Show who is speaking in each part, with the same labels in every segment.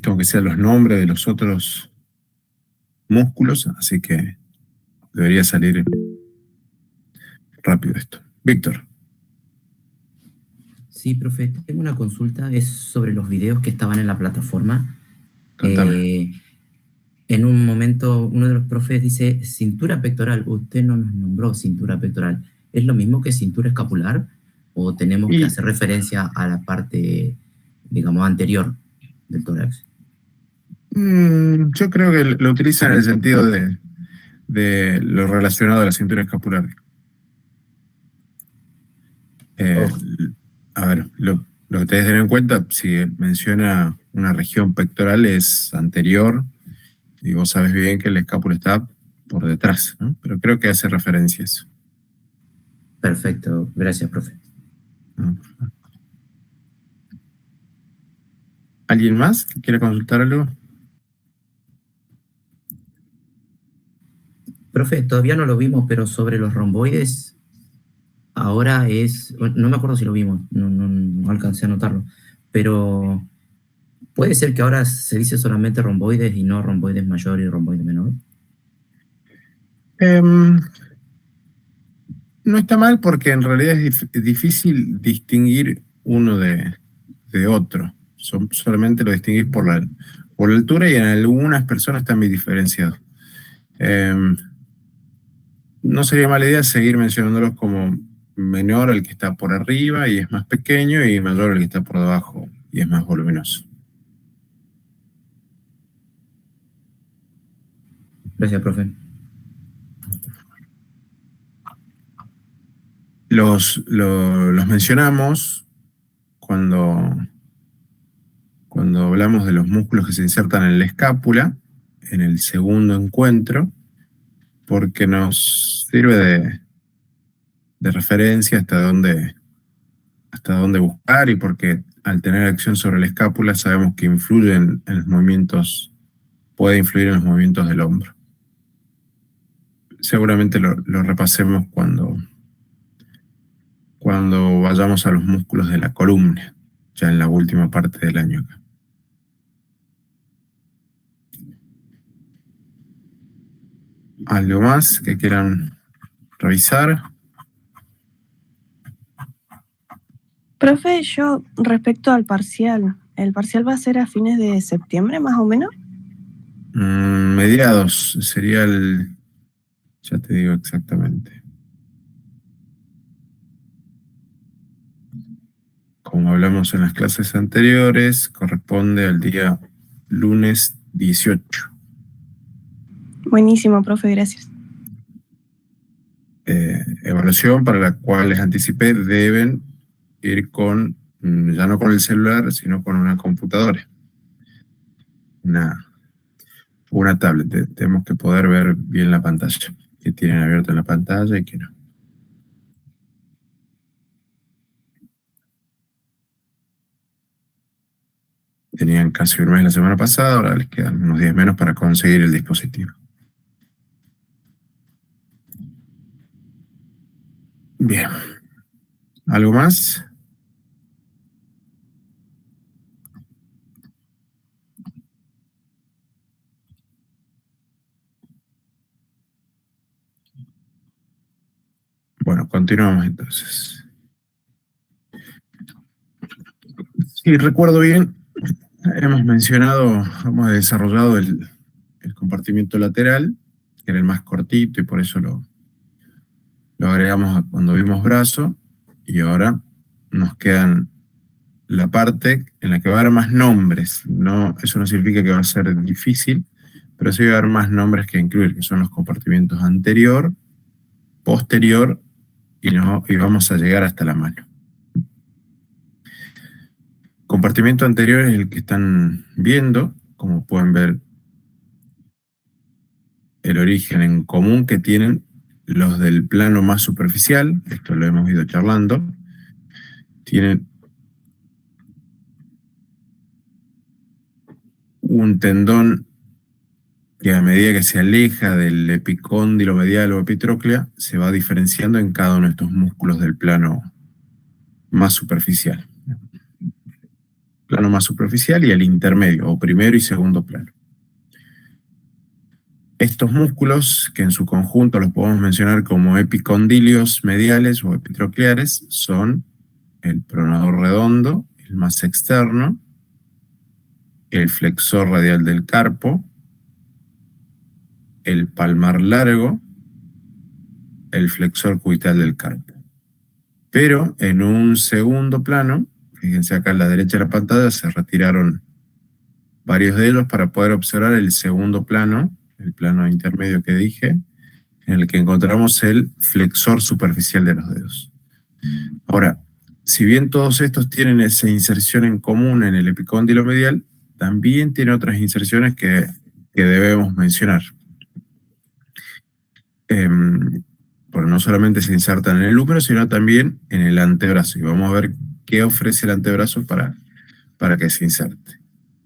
Speaker 1: visto aunque sean los nombres de los otros músculos, así que debería salir rápido esto. Víctor.
Speaker 2: Sí, profe, tengo una consulta, es sobre los videos que estaban en la plataforma.
Speaker 1: Contame.
Speaker 2: En un momento, uno de los profes dice cintura pectoral. Usted no nos nombró cintura pectoral. ¿Es lo mismo que cintura escapular? ¿O tenemos que
Speaker 1: Y
Speaker 2: hacer referencia a la parte, digamos, anterior del tórax?
Speaker 1: yo creo que lo utilizan en el sentido de lo relacionado a la cintura escapular. Eh,
Speaker 2: Oh,
Speaker 1: a ver, lo que tenés que tener en cuenta, si menciona una región pectoral, es anterior, y vos sabes bien que la escápula está por detrás, ¿no? Pero creo que hace referencia a eso,
Speaker 2: perfecto. Gracias, profe.
Speaker 1: ¿no? ¿Alguien más que quiera consultar algo?
Speaker 2: Profe, todavía no lo vimos, pero sobre los romboides, ahora es, bueno, no me acuerdo si lo vimos, no alcancé a notarlo, pero puede ser que ahora se dice solamente romboides y no romboides mayor y romboide menor.
Speaker 1: Em, no está mal porque en realidad es difícil distinguir uno de otro. Solamente lo distinguís por la altura y en algunas personas están bien diferenciados. Em, no sería mala idea seguir mencionándolos como menor al que está por arriba y es más pequeño y mayor al que está por debajo y es más voluminoso.
Speaker 2: Gracias, profe.
Speaker 1: Los mencionamos cuando, cuando hablamos de los músculos que se insertan en la escápula, en el segundo encuentro, porque nos sirve de referencia hasta dónde buscar y porque al tener acción sobre la escápula sabemos que influyen en los movimientos, puede influir en los movimientos del hombro. Seguramente lo repasemos cuando vayamos a los músculos de la columna, ya en la última parte del año acá. ¿Algo más que quieran revisar?
Speaker 3: Profe, yo respecto al parcial, ¿el parcial va a ser a fines de septiembre más o menos?
Speaker 1: Mediados sería ya te digo exactamente. Como hablamos en las clases anteriores, corresponde al día lunes 18.
Speaker 3: Buenísimo, profe, gracias.
Speaker 1: Evaluación para la cual les anticipé, deben ir con, ya no con el celular, sino con una computadora, una tablet. Tenemos que poder ver bien la pantalla, que tienen abierto en la pantalla y que no. Tenían casi un mes la semana pasada, ahora les quedan unos días menos para conseguir el dispositivo. Bien. ¿Algo más? Bueno, continuamos entonces. Si recuerdo bien, hemos desarrollado el compartimiento lateral, que era el más cortito y por eso lo agregamos cuando vimos brazo, y ahora nos quedan la parte en la que va a haber más nombres. No, eso no significa que va a ser difícil, pero sí va a haber más nombres que incluir, que son los compartimientos anterior, posterior, y vamos a llegar hasta la mano. Compartimiento anterior es el que están viendo, como pueden ver, el origen en común que tienen los del plano más superficial, esto lo hemos ido charlando, tienen un tendón que a medida que se aleja del epicóndilo medial o epitróclea, se va diferenciando en cada uno de estos músculos del plano más superficial. plano más superficial y el intermedio, o primero y segundo plano. Estos músculos, que en su conjunto los podemos mencionar como epicondilios mediales o epitrocleares, son el pronador redondo, el más externo, el flexor radial del carpo, el palmar largo, el flexor cubital del carpo. Pero en un segundo plano, fíjense acá a la derecha de la pantalla, se retiraron varios de ellos para poder observar el segundo plano, el plano intermedio que dije, en el que encontramos el flexor superficial de los dedos. Ahora, si bien todos estos tienen esa inserción en común en el epicóndilo medial, también tiene otras inserciones que debemos mencionar. Porque no solamente se insertan en el húmero, sino también en el antebrazo. Y vamos a ver qué ofrece el antebrazo para que se inserte.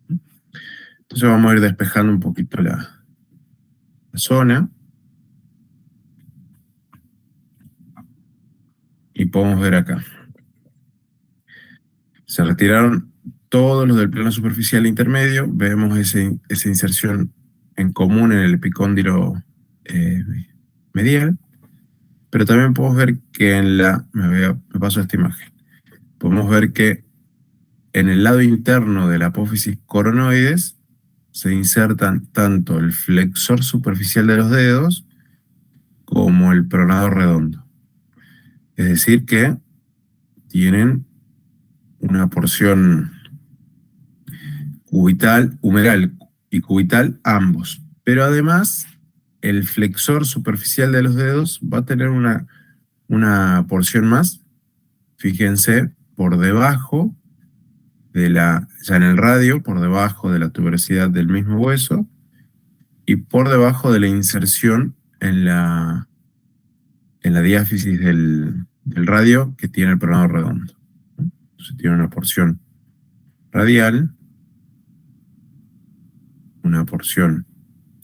Speaker 1: Entonces vamos a ir despejando un poquito la zona. Y podemos ver acá. Se retiraron todos los del plano superficial intermedio. Vemos esa inserción en común en el epicóndilo medial. Pero también podemos ver que me paso a esta imagen. Podemos ver que en el lado interno de la apófisis coronoides se insertan tanto el flexor superficial de los dedos como el pronador redondo. Es decir que tienen una porción cubital, humeral y cubital ambos. Pero además, el flexor superficial de los dedos va a tener una porción más, fíjense, por debajo ya en el radio, por debajo de la tuberosidad del mismo hueso y por debajo de la inserción en la diáfisis del radio que tiene el pronador redondo. Entonces tiene una porción radial, una porción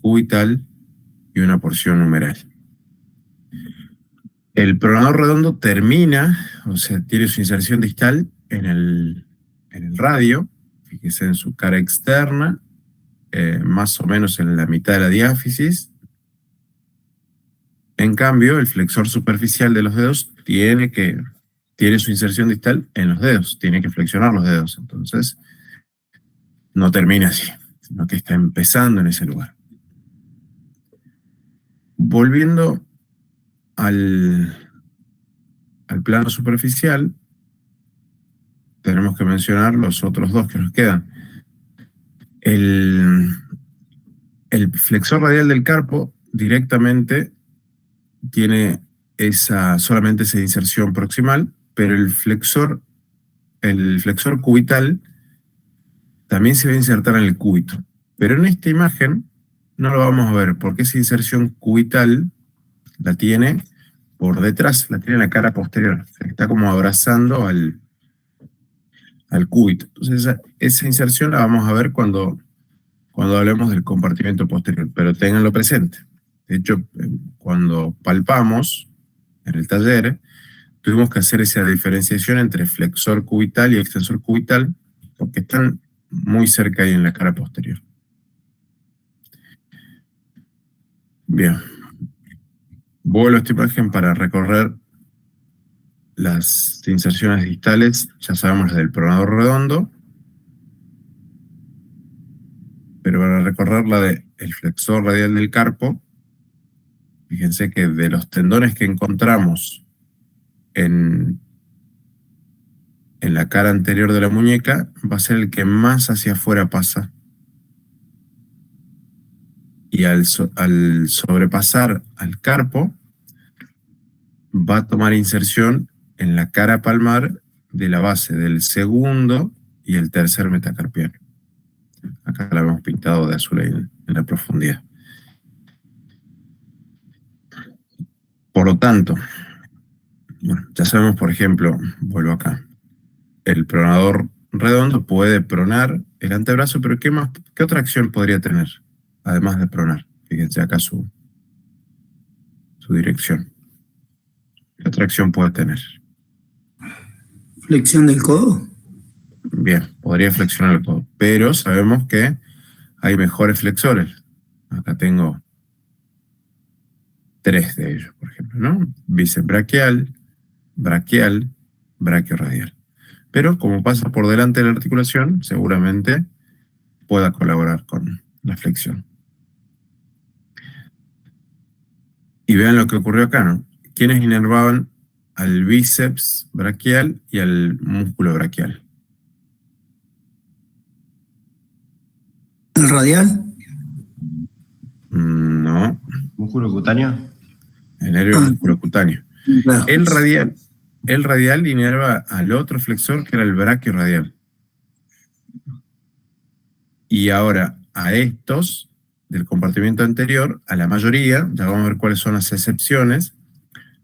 Speaker 1: cubital y una porción humeral. El pronador redondo termina, o sea, tiene su inserción distal en el radio, fíjese en su cara externa, más o menos en la mitad de la diáfisis. En cambio, el flexor superficial de los dedos tiene su inserción distal en los dedos, tiene que flexionar los dedos, entonces no termina así, sino que está empezando en ese lugar. Volviendo al plano superficial, tenemos que mencionar los otros dos que nos quedan. El flexor radial del carpo directamente tiene solamente esa inserción proximal, pero el flexor cubital también se va a insertar en el cúbito. Pero en esta imagen no lo vamos a ver, porque esa inserción cubital la tiene por detrás, la tiene en la cara posterior. Está como abrazando al cúbito. Entonces esa inserción la vamos a ver cuando hablemos del compartimento posterior, pero ténganlo presente. De hecho, cuando palpamos en el taller, tuvimos que hacer esa diferenciación entre flexor cubital y extensor cubital, porque están muy cerca ahí en la cara posterior. Bien. Vuelvo a esta imagen para recorrer las inserciones distales. Ya sabemos las del pronador redondo, pero para recorrer la del flexor radial del carpo, fíjense que de los tendones que encontramos en la cara anterior de la muñeca, va a ser el que más hacia afuera pasa. Y al sobrepasar al carpo, va a tomar inserción en la cara palmar de la base del segundo y el tercer metacarpiano. Acá la hemos pintado de azul ahí en la profundidad. Por lo tanto, bueno, ya sabemos, por ejemplo, vuelvo acá, el pronador redondo puede pronar el antebrazo, pero ¿qué otra acción podría tener? Además de pronar. Fíjense acá su dirección. ¿Qué otra acción puede tener?
Speaker 4: ¿Flexión del codo?
Speaker 1: Bien, podría flexionar el codo, pero sabemos que hay mejores flexores. Acá tengo 3 de ellos, por ejemplo, ¿no? Bíceps braquial, braquial, braquiorradial. Pero como pasa por delante de la articulación, seguramente pueda colaborar con la flexión. Y vean lo que ocurrió acá, ¿no? ¿Quiénes inervaban al bíceps braquial y al músculo braquial?
Speaker 4: ¿El radial?
Speaker 1: No,
Speaker 5: ¿Músculo cutáneo?
Speaker 1: el nervio
Speaker 4: Ah,
Speaker 1: musculocutáneo.
Speaker 4: claro.
Speaker 1: El radial inerva al otro flexor que era el braquiorradial. Y ahora a estos del compartimiento anterior, a la mayoría, ya vamos a ver cuáles son las excepciones,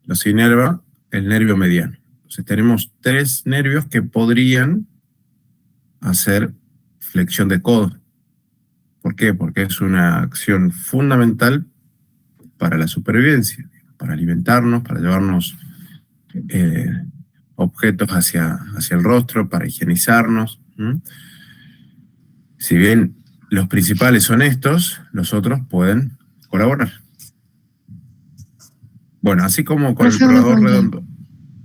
Speaker 1: los inerva el nervio mediano. Entonces tenemos 3 nervios que podrían hacer flexión de codo. ¿Por qué? Porque es una acción fundamental para la supervivencia, para alimentarnos, para llevarnos objetos hacia el rostro, para higienizarnos. Si bien los principales son estos, los otros pueden colaborar. Bueno, así como con el
Speaker 6: Profe, una
Speaker 1: probador
Speaker 6: pregunta.
Speaker 1: redondo.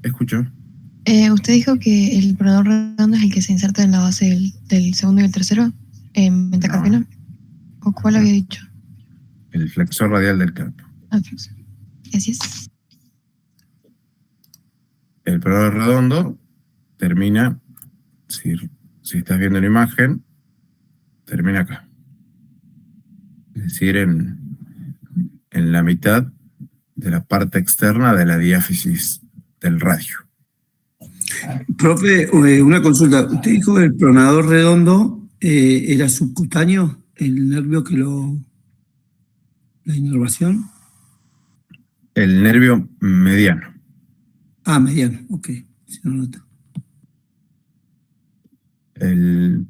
Speaker 1: Escucho.
Speaker 6: Usted dijo que el pronador redondo es el que se inserta en la base del segundo y el tercero, en metacarpiano. ¿O cuál
Speaker 1: No.
Speaker 6: había dicho?
Speaker 1: El flexor radial del carpo.
Speaker 6: Ah, flexor. Gracias.
Speaker 1: El probador redondo termina, si estás viendo la imagen, termina acá. Es decir, en la mitad de la parte externa de la diáfisis del radio.
Speaker 4: Profe, una consulta. Usted dijo que el pronador redondo era subcutáneo, el nervio la inervación.
Speaker 1: El nervio mediano.
Speaker 4: Ah, mediano, ok. Si no nota.
Speaker 1: El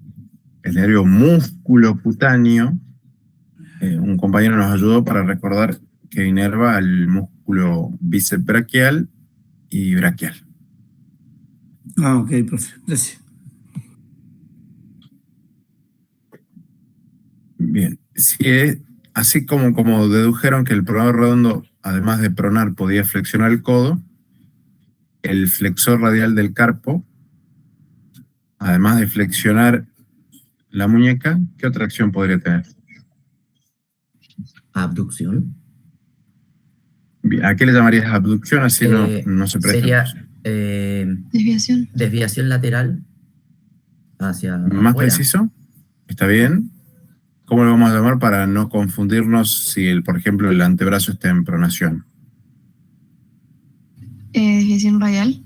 Speaker 1: nervio musculocutáneo, un compañero nos ayudó para recordar que inerva al músculo bíceps braquial y braquial.
Speaker 4: Ah, ok, profe. Gracias.
Speaker 1: Bien, así como dedujeron que el pronador redondo, además de pronar, podía flexionar el codo, el flexor radial del carpo, además de flexionar la muñeca, ¿qué otra acción podría tener?
Speaker 2: Abducción.
Speaker 1: Bien, ¿a qué le llamarías abducción? Así no se presta.
Speaker 2: Sería
Speaker 6: Desviación.
Speaker 2: desviación lateral hacia
Speaker 1: ¿Más
Speaker 2: afuera.
Speaker 1: preciso? ¿Está bien? ¿Cómo lo vamos a llamar para no confundirnos si, por ejemplo, el antebrazo está en pronación?
Speaker 6: Desviación radial.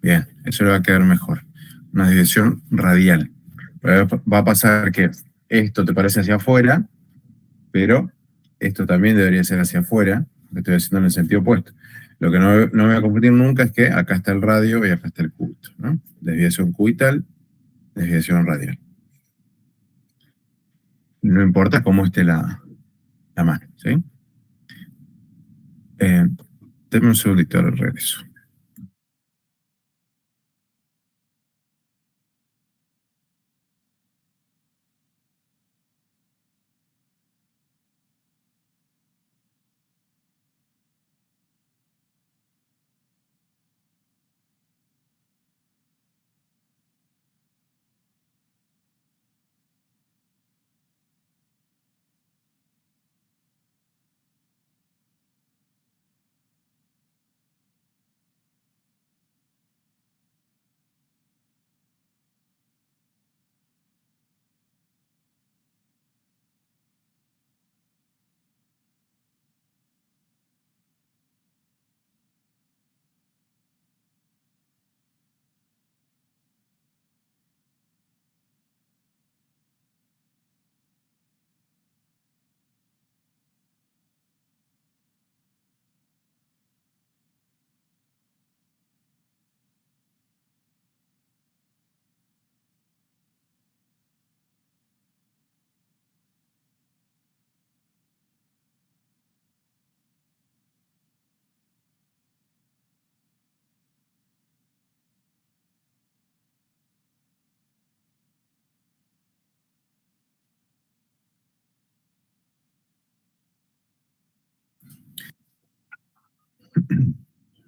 Speaker 1: Bien, eso le va a quedar mejor. Una desviación radial. Va a pasar que esto te parece hacia afuera, pero esto también debería ser hacia afuera. Lo estoy haciendo en el sentido opuesto. Lo que no me voy a confundir nunca es que acá está el radio y acá está el cúbito, ¿no? Desviación cubital, desviación radial. No importa cómo esté la mano, ¿sí? Denme un segundito, ahora regreso.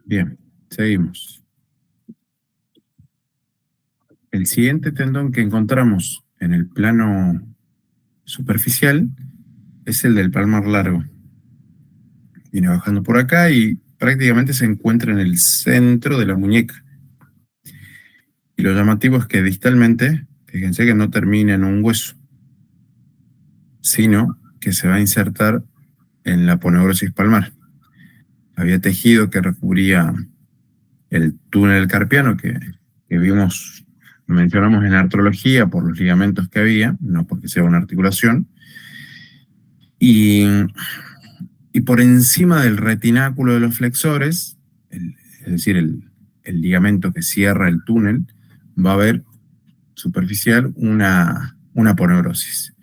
Speaker 1: Bien, seguimos. El siguiente tendón que encontramos en el plano superficial es el del palmar largo. Viene bajando por acá y prácticamente se encuentra en el centro de la muñeca. Y lo llamativo es que distalmente, fíjense que no termina en un hueso, sino que se va a insertar en la aponeurosis palmar. Había tejido que recubría el túnel carpiano que vimos, lo mencionamos en la artrología por los ligamentos que había, no porque sea una articulación. Y por encima del retináculo de los flexores, es decir, el ligamento que cierra el túnel, va a haber superficial una aponeurosis.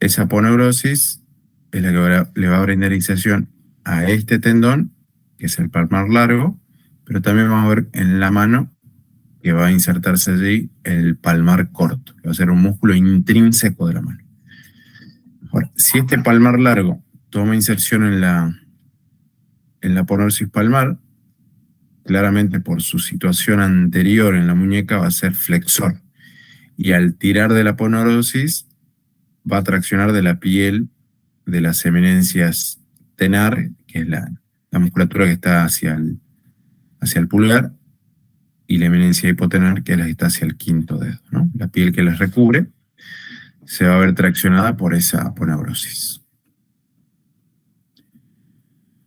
Speaker 1: Esa aponeurosis es la que le va a brindar inserción a este tendón, que es el palmar largo, pero también vamos a ver en la mano que va a insertarse allí el palmar corto, que va a ser un músculo intrínseco de la mano. Ahora, si este palmar largo toma inserción en la aponeurosis palmar, claramente por su situación anterior en la muñeca va a ser flexor. Y al tirar de la aponeurosis va a traccionar de la piel de las eminencias tenar, que es la musculatura que está hacia el pulgar, y la eminencia hipotenar, que es la que está hacia el quinto dedo, ¿no? La piel que las recubre se va a ver traccionada por esa aponeurosis.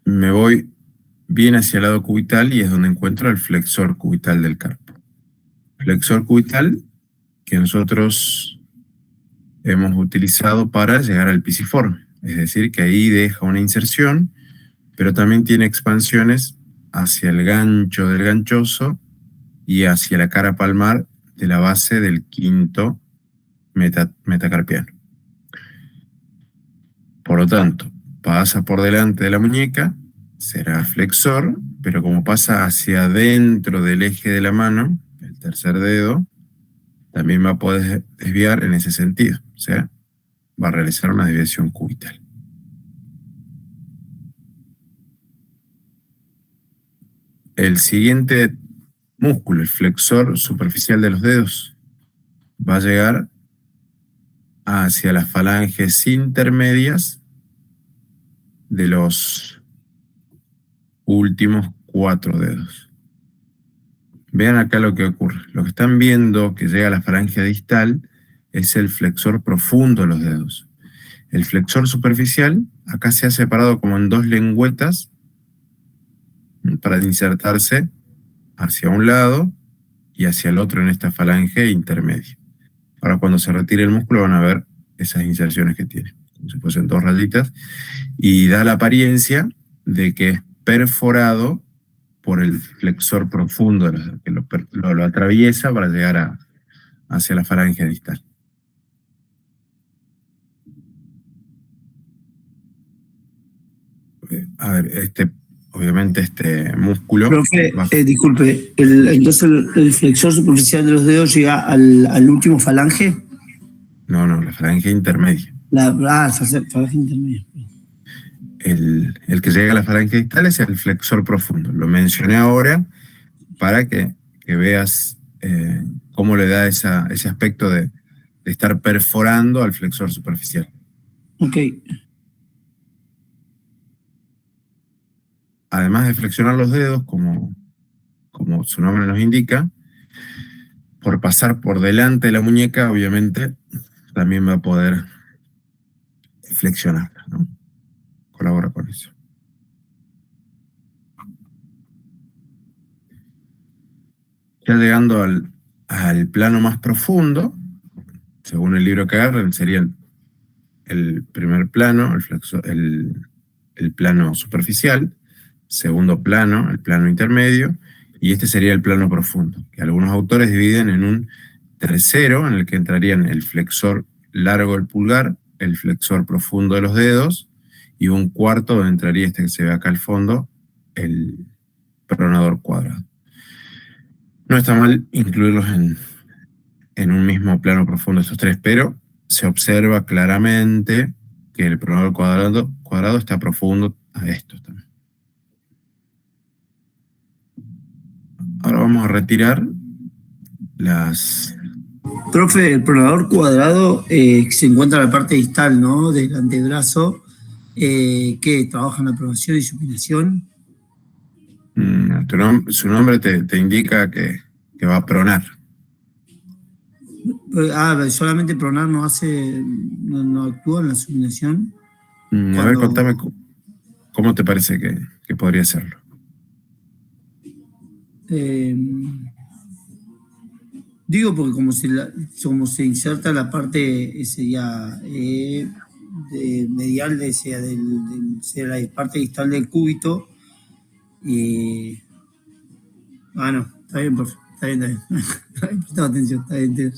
Speaker 1: Me voy bien hacia el lado cubital y es donde encuentro el flexor cubital del carpo. Flexor cubital que nosotros hemos utilizado para llegar al pisiforme. Es decir, que ahí deja una inserción, pero también tiene expansiones hacia el gancho del ganchoso y hacia la cara palmar de la base del quinto metacarpiano. Por lo tanto, pasa por delante de la muñeca, será flexor, pero como pasa hacia adentro del eje de la mano, el tercer dedo, también va a poder desviar en ese sentido. O sea, va a realizar una desviación cubital. El siguiente músculo, el flexor superficial de los dedos, va a llegar hacia las falanges intermedias de los últimos 4 dedos. Vean acá lo que ocurre. Lo que están viendo que llega a la falange distal es el flexor profundo de los dedos. El flexor superficial acá se ha separado como en 2 lengüetas para insertarse hacia un lado y hacia el otro en esta falange intermedia. Ahora cuando se retire el músculo van a ver esas inserciones que tiene, como si fuesen 2 rayitas, y da la apariencia de que es perforado por el flexor profundo, que lo atraviesa para llegar hacia la falange distal. A ver, obviamente este músculo...
Speaker 4: Profe, disculpe, entonces el flexor superficial de los dedos llega al último falange.
Speaker 1: No, la falange intermedia.
Speaker 4: Falange intermedia.
Speaker 1: El que llega a la falange distal es el flexor profundo. Lo mencioné ahora para que veas cómo le da ese aspecto de estar perforando al flexor superficial.
Speaker 4: Ok.
Speaker 1: Además de flexionar los dedos, como su nombre nos indica, por pasar por delante de la muñeca, obviamente, también va a poder flexionarla, ¿no? Colabora con eso. Ya llegando al plano más profundo, según el libro que agarren, sería el primer plano, el plano superficial, segundo plano, el plano intermedio, y este sería el plano profundo, que algunos autores dividen en un tercero, en el que entrarían el flexor largo del pulgar, el flexor profundo de los dedos, y un cuarto donde entraría este que se ve acá al fondo, el pronador cuadrado. No está mal incluirlos en un mismo plano profundo estos 3, pero se observa claramente que el pronador cuadrado está profundo a estos también. Ahora vamos a retirar las...
Speaker 4: Profe, el pronador cuadrado se encuentra en la parte distal, ¿no? Del antebrazo, que trabaja en la pronación y supinación.
Speaker 1: Su nombre te indica que va a pronar.
Speaker 4: Solamente pronar no hace, no actúa en la supinación.
Speaker 1: A ver, contame cómo te parece que podría serlo.
Speaker 4: Digo porque como se inserta la parte sería medial de la parte distal del cúbito. No, está bien, profe, está bien. Prestado atención, está bien.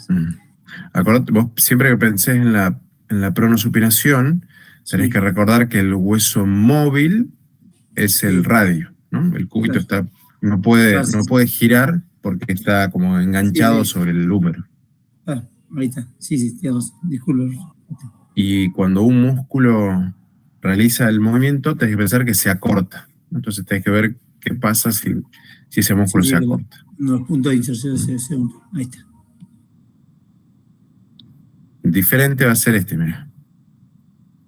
Speaker 1: Acordate, vos siempre que pensés en la pronosupinación, tenés que recordar que el hueso móvil es el radio, ¿no? El cúbito no puede girar porque está como enganchado sobre el húmero.
Speaker 4: Ahí está. Sí, tienes razón. Disculpe.
Speaker 1: Y cuando un músculo realiza el movimiento, tenés que pensar que se acorta. Entonces tenés que ver qué pasa si ese músculo se acorta.
Speaker 4: Los puntos de inserción se unen. Ahí está.
Speaker 1: Diferente va a ser mira.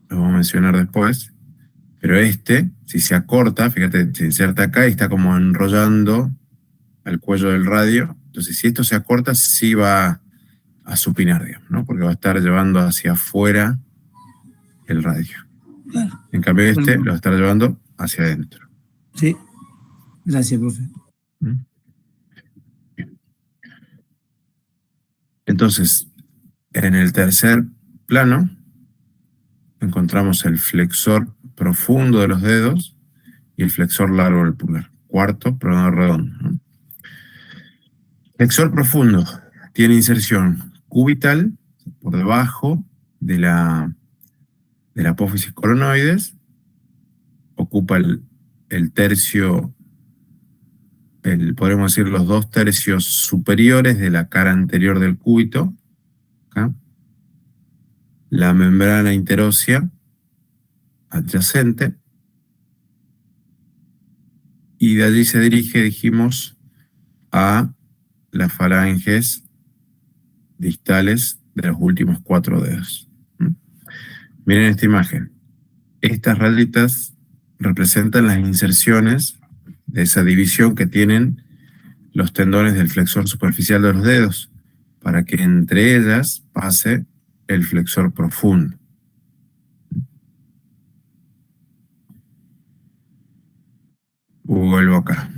Speaker 1: Lo vamos a mencionar después. Pero si se acorta, fíjate, se inserta acá y está como enrollando al cuello del radio. Entonces, si esto se acorta, sí va a supinar, digamos, ¿no? Porque va a estar llevando hacia afuera el radio.
Speaker 4: Claro.
Speaker 1: En cambio, lo va a estar llevando hacia adentro.
Speaker 4: Sí. Gracias, profe.
Speaker 1: Entonces, en el tercer plano, encontramos el flexor profundo de los dedos y el flexor largo del pulgar. Cuarto, pronador redondo, ¿no? Flexor profundo tiene inserción cubital por debajo de la apófisis coronoides, ocupa el tercio, podemos decir los 2 tercios superiores de la cara anterior del cúbito, ¿acá? La membrana interósea adyacente, y de allí se dirige, dijimos, a las falanges distales de los últimos 4 dedos. Miren esta imagen. Estas rayitas representan las inserciones de esa división que tienen los tendones del flexor superficial de los dedos, para que entre ellas pase el flexor profundo. Vuelvo acá.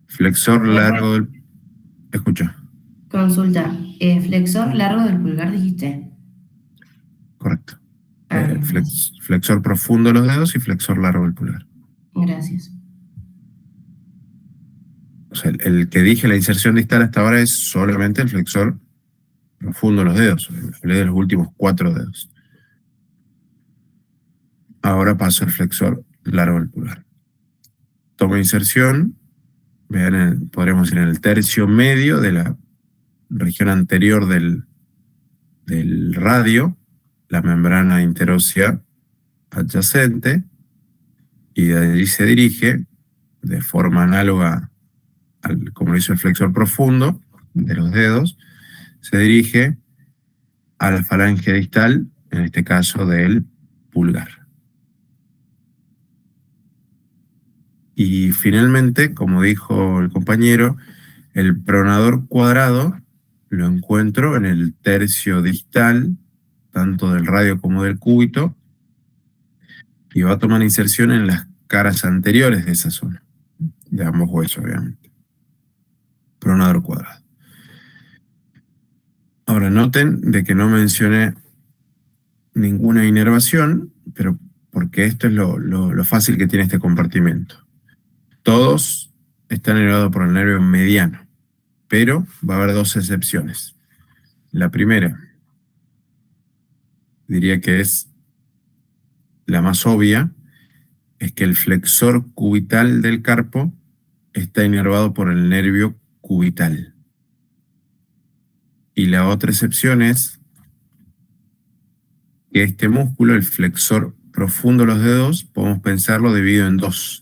Speaker 1: Flexor largo del... Escucha.
Speaker 5: Consulta. ¿Flexor largo del pulgar dijiste?
Speaker 1: Correcto. Flexor profundo de los dedos y flexor largo del pulgar.
Speaker 5: Gracias.
Speaker 1: O sea, el que dije la inserción distal hasta ahora es solamente el flexor profundo de los dedos. Hablé de los últimos 4 dedos. Ahora paso al flexor largo del pulgar. Tomo inserción. Vean, podríamos ir en el tercio medio de la región anterior del radio, la membrana interósea adyacente, y de allí se dirige de forma análoga como lo hizo el flexor profundo de los dedos, se dirige a la falange distal, en este caso del pulgar. Y finalmente, como dijo el compañero, el pronador cuadrado lo encuentro en el tercio distal, tanto del radio como del cúbito, y va a tomar inserción en las caras anteriores de esa zona, de ambos huesos, obviamente. Pronador cuadrado. Ahora, noten de que no mencioné ninguna inervación, pero porque esto es lo fácil que tiene este compartimento. Todos están inervados por el nervio mediano, pero va a haber 2 excepciones. La primera, diría que es la más obvia, es que el flexor cubital del carpo está inervado por el nervio cubital. Y la otra excepción es que este músculo, el flexor profundo de los dedos, podemos pensarlo dividido en 2.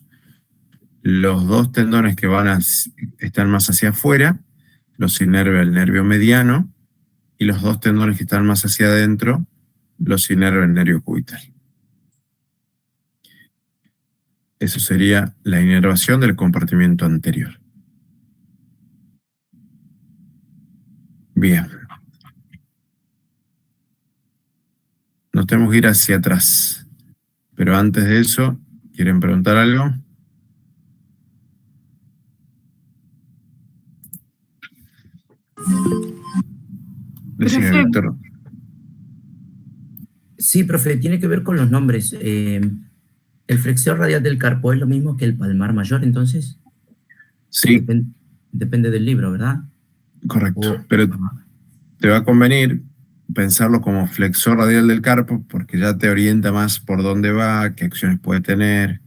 Speaker 1: Los dos tendones que están más hacia afuera los inerva el nervio mediano, y los dos tendones que están más hacia adentro los inerva el nervio cubital. Eso sería la inervación del compartimiento anterior. Bien. Nos tenemos que ir hacia atrás. Pero antes de eso, ¿quieren preguntar algo? Decime,
Speaker 7: Profe.
Speaker 1: Víctor.
Speaker 2: Sí, profe, tiene que ver con los nombres. ¿El flexor radial del carpo es lo mismo que el palmar mayor, entonces?
Speaker 1: Sí,
Speaker 2: Depende del libro, ¿verdad?
Speaker 1: correcto. Pero te va a convenir pensarlo como flexor radial del carpo porque ya te orienta más por dónde va, qué acciones puede tener.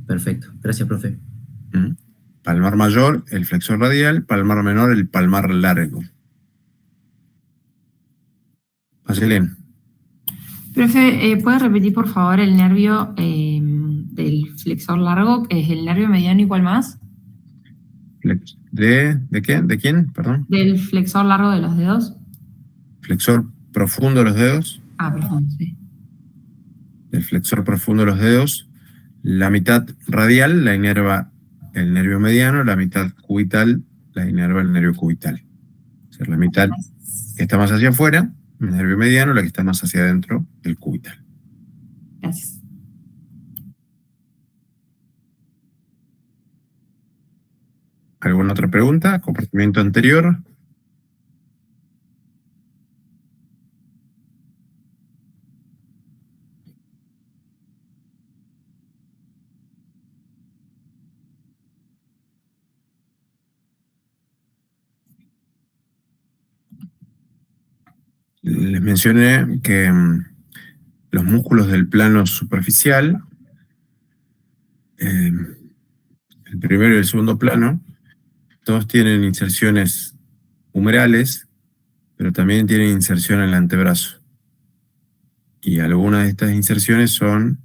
Speaker 2: Perfecto. Gracias, profe.
Speaker 1: Palmar mayor, el flexor radial; palmar menor, el palmar largo. Ayelen.
Speaker 7: Profe, ¿puede repetir por favor el nervio del flexor largo, que es el nervio mediano y cuál más?
Speaker 1: ¿De qué? ¿De quién? Perdón.
Speaker 7: Del flexor largo de los dedos.
Speaker 1: Flexor profundo de los dedos.
Speaker 7: Perdón, sí.
Speaker 1: El flexor profundo de los dedos. La mitad radial la inerva el nervio mediano, la mitad cubital la inerva el nervio cubital. O sea, la mitad que está más hacia afuera, el nervio mediano; la que está más hacia adentro, el cubital.
Speaker 7: Gracias.
Speaker 1: ¿Alguna otra pregunta? ¿Compartimiento anterior? Les mencioné que los músculos del plano superficial, el primero y el segundo plano, todos tienen inserciones humerales, pero también tienen inserción en el antebrazo. Y algunas de estas inserciones son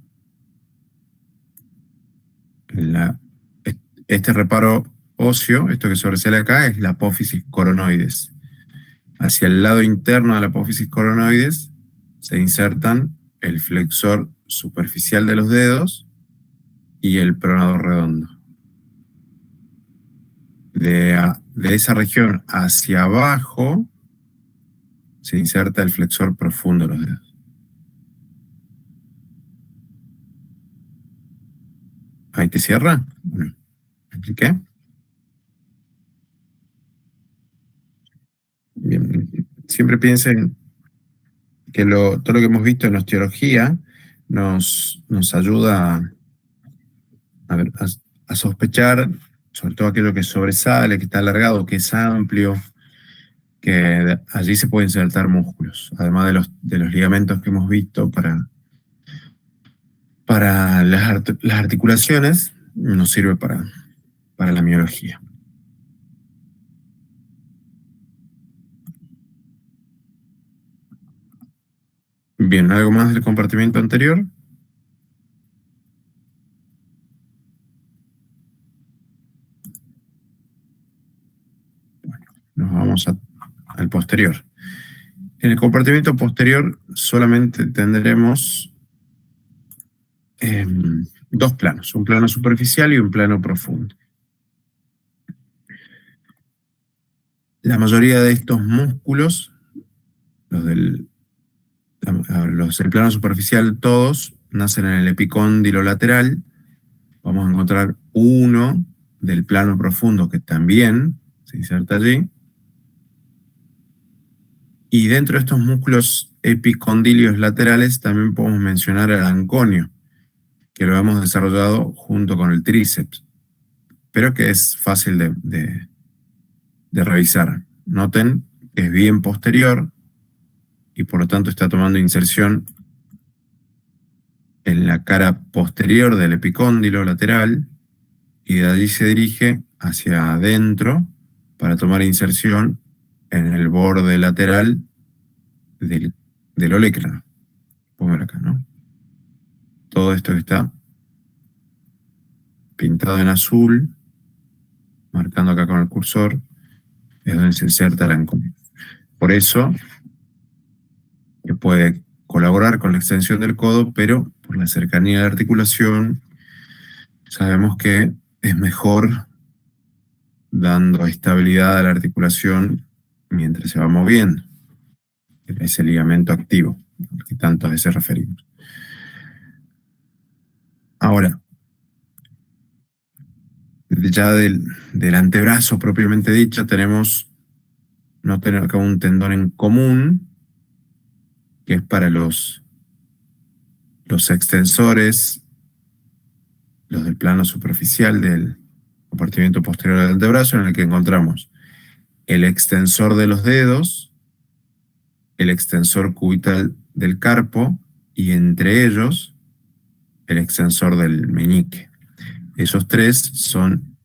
Speaker 1: este reparo óseo, esto que sobresale acá, es la apófisis coronoides. Hacia el lado interno de la apófisis coronoides se insertan el flexor superficial de los dedos y el pronador redondo. De esa región hacia abajo se inserta el flexor profundo de los dedos. ¿Ahí te cierra? Bueno, ¿me expliqué? Bien. Siempre piensen que todo lo que hemos visto en osteología nos ayuda a sospechar, sobre todo aquello que sobresale, que está alargado, que es amplio, que allí se pueden insertar músculos, además de los ligamentos que hemos visto para las articulaciones, nos sirve para la miología. Bien, ¿algo más del compartimiento anterior? Bueno, nos vamos al posterior. En el compartimiento posterior solamente tendremos dos planos, un plano superficial y un plano profundo. La mayoría de estos músculos, los del plano superficial, todos nacen en el epicóndilo lateral. Vamos a encontrar uno del plano profundo que también se inserta allí. Y dentro de estos músculos epicondilios laterales también podemos mencionar el anconio, que lo hemos desarrollado junto con el tríceps, pero que es fácil de revisar. Noten que es bien posterior y por lo tanto está tomando inserción en la cara posterior del epicóndilo lateral y de allí se dirige hacia adentro para tomar inserción en el borde lateral del olecrano. Póngalo acá, ¿no? Todo esto que está pintado en azul, marcando acá con el cursor, es donde se inserta la anconia. Por eso, que puede colaborar con la extensión del codo, pero por la cercanía de la articulación, sabemos que es mejor dando estabilidad a la articulación mientras se va moviendo. Ese ligamento activo, al que tantas veces referimos. Ahora, ya del antebrazo propiamente dicho, no tenemos acá un tendón en común, que es para los extensores, los del plano superficial del compartimiento posterior del antebrazo, en el que encontramos el extensor de los dedos, el extensor cubital del carpo y entre ellos el extensor del meñique. Esos tres son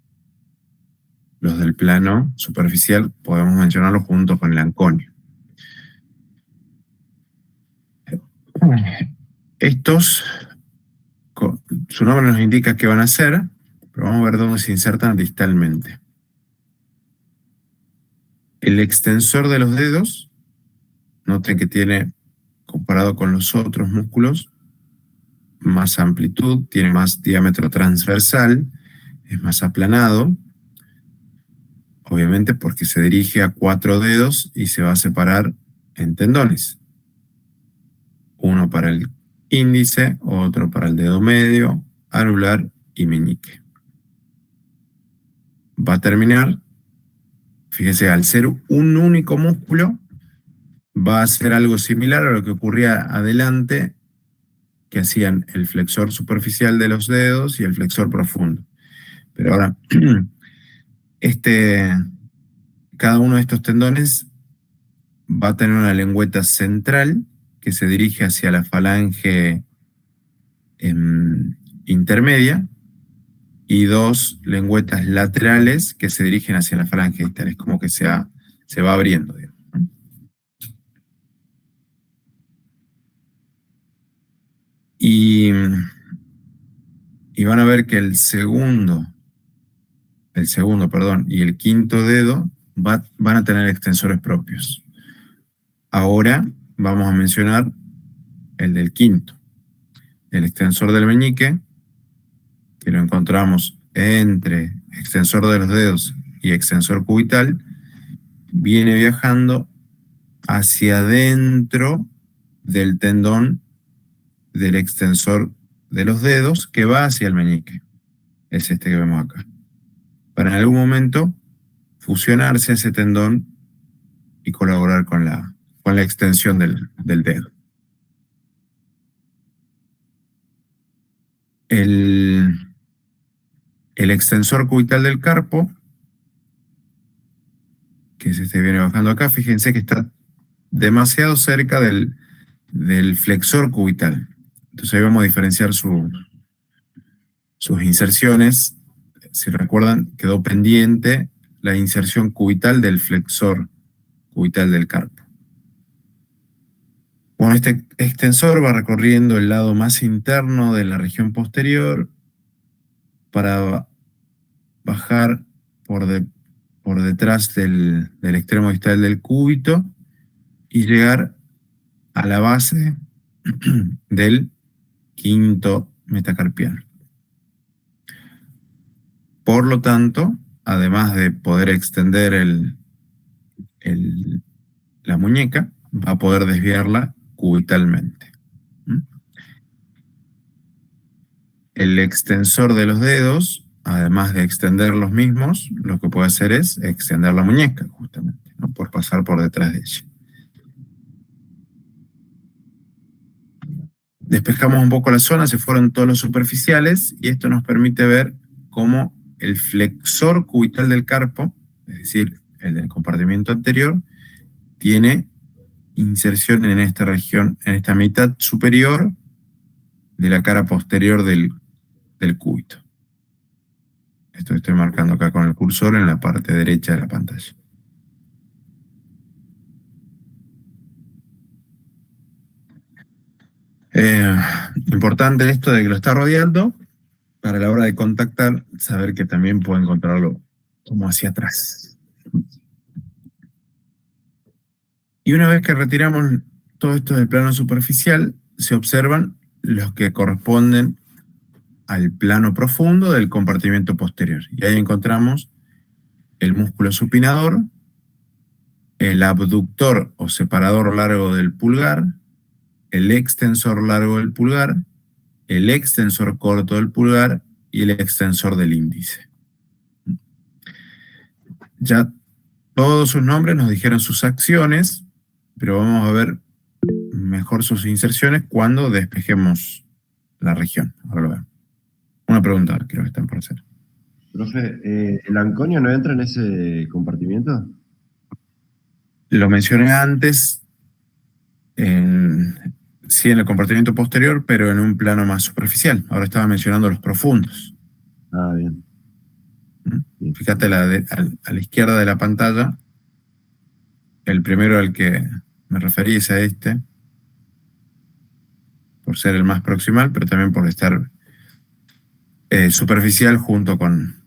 Speaker 1: los del plano superficial, podemos mencionarlos junto con el anconio. Estos, su nombre nos indica qué van a hacer, pero vamos a ver dónde se insertan distalmente. El extensor de los dedos, noten que tiene, comparado con los otros músculos, más amplitud, tiene más diámetro transversal, es más aplanado, obviamente porque se dirige a 4 dedos y se va a separar en tendones. Uno para el índice, otro para el dedo medio, anular y meñique. Va a terminar, fíjense, al ser un único músculo, va a ser algo similar a lo que ocurría adelante, que hacían el flexor superficial de los dedos y el flexor profundo. Pero ahora, cada uno de estos tendones va a tener una lengüeta central que se dirige hacia la falange intermedia y 2 lengüetas laterales que se dirigen hacia la falange distal. Es como que se va abriendo, digamos. Y van a ver que el segundo, y el quinto dedo van a tener extensores propios. Ahora vamos a mencionar el del quinto. El extensor del meñique, que lo encontramos entre extensor de los dedos y extensor cubital, viene viajando hacia adentro del tendón del extensor de los dedos que va hacia el meñique. Es este que vemos acá. Para en algún momento fusionarse ese tendón y colaborar con la extensión del dedo. El extensor cubital del carpo, que es este que viene bajando acá, fíjense que está demasiado cerca del flexor cubital. Entonces ahí vamos a diferenciar sus inserciones. Si recuerdan, quedó pendiente la inserción cubital del flexor cubital del carpo. Bueno, este extensor va recorriendo el lado más interno de la región posterior para bajar por detrás del extremo distal del cúbito y llegar a la base del quinto metacarpiano. Por lo tanto, además de poder extender la muñeca, va a poder desviarla cubitalmente. El extensor de los dedos, además de extender los mismos, lo que puede hacer es extender la muñeca, justamente, ¿no? Por pasar por detrás de ella. Despejamos un poco la zona, se fueron todos los superficiales, y esto nos permite ver cómo el flexor cubital del carpo, es decir, el del compartimiento anterior, tiene inserción en esta región, en esta mitad superior de la cara posterior del cúbito. Esto estoy marcando acá con el cursor en la parte derecha de la pantalla. Importante esto de que lo está rodeando para la hora de contactar, saber que también puedo encontrarlo como hacia atrás. Y una vez que retiramos todo esto del plano superficial, se observan los que corresponden al plano profundo del compartimiento posterior. Y ahí encontramos el músculo supinador, el abductor o separador largo del pulgar, el extensor largo del pulgar, el extensor corto del pulgar y el extensor del índice. Ya todos sus nombres nos dijeron sus acciones, pero vamos a ver mejor sus inserciones cuando despejemos la región. Ahora lo vemos. Una pregunta, creo que están por hacer.
Speaker 8: Profe, ¿el anconio no entra en ese compartimiento?
Speaker 1: Lo mencioné antes, sí en el compartimiento posterior, pero en un plano más superficial. Ahora estaba mencionando los profundos.
Speaker 8: Ah, bien.
Speaker 1: Fíjate a la izquierda de la pantalla, el primero al que me referí es a este, por ser el más proximal, pero también por estar superficial junto con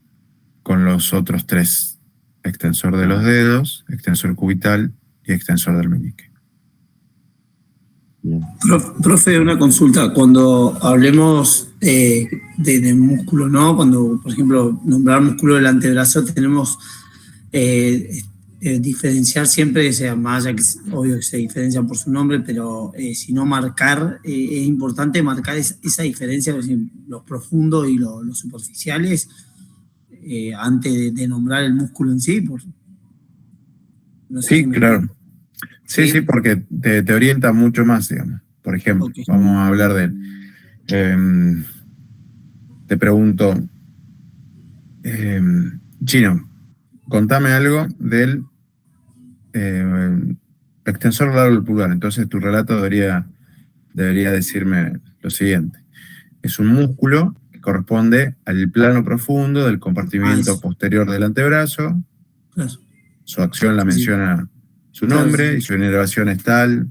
Speaker 1: los otros tres: extensor de los dedos, extensor cubital y extensor del meñique.
Speaker 8: Bien.
Speaker 4: Profe, una consulta. Cuando hablemos de músculo, ¿no? Cuando, por ejemplo, nombrar músculo del antebrazo, tenemos diferenciar siempre, sea más allá que obvio que se diferencian por su nombre, pero si no marcar, es importante marcar esa diferencia, los profundos y los superficiales, antes de nombrar el músculo en sí. No sé
Speaker 1: Sí,
Speaker 4: si me...
Speaker 1: claro. Sí,
Speaker 4: Sí.
Speaker 1: sí, porque te orienta mucho más, digamos. Por ejemplo,
Speaker 4: Ok.
Speaker 1: vamos a hablar de... te pregunto, Chino, contame algo del extensor largo del pulgar. Entonces tu relato debería decirme lo siguiente. Es un músculo que corresponde al plano profundo del compartimiento
Speaker 4: eso.
Speaker 1: posterior del antebrazo.
Speaker 4: Claro.
Speaker 1: Su acción la
Speaker 4: Sí.
Speaker 1: menciona su
Speaker 4: Claro,
Speaker 1: nombre,
Speaker 4: sí.
Speaker 1: y su inervación es tal,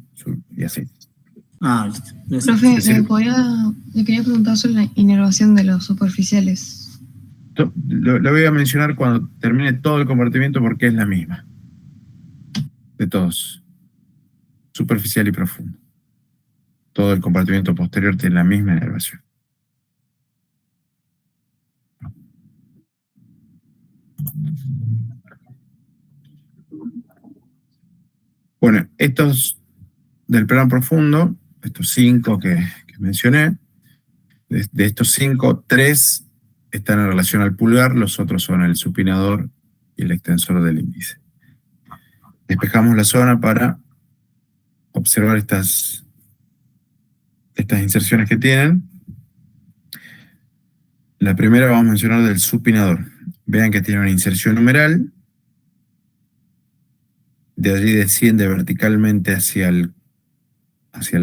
Speaker 1: y así.
Speaker 4: Listo. Gracias.
Speaker 6: Profe,
Speaker 1: decir-
Speaker 6: le quería preguntar sobre la inervación de los superficiales.
Speaker 1: Lo voy a mencionar cuando termine todo el compartimiento porque es la misma. De todos. Superficial y profundo. Todo el compartimiento posterior tiene la misma inervación. Bueno, estos del plano profundo, estos 5 que mencioné, de estos 5, 3 están en relación al pulgar, los otros son el supinador y el extensor del índice. Despejamos la zona para observar estas inserciones que tienen. La primera vamos a mencionar del supinador. Vean que tiene una inserción numeral, de allí desciende verticalmente hacia el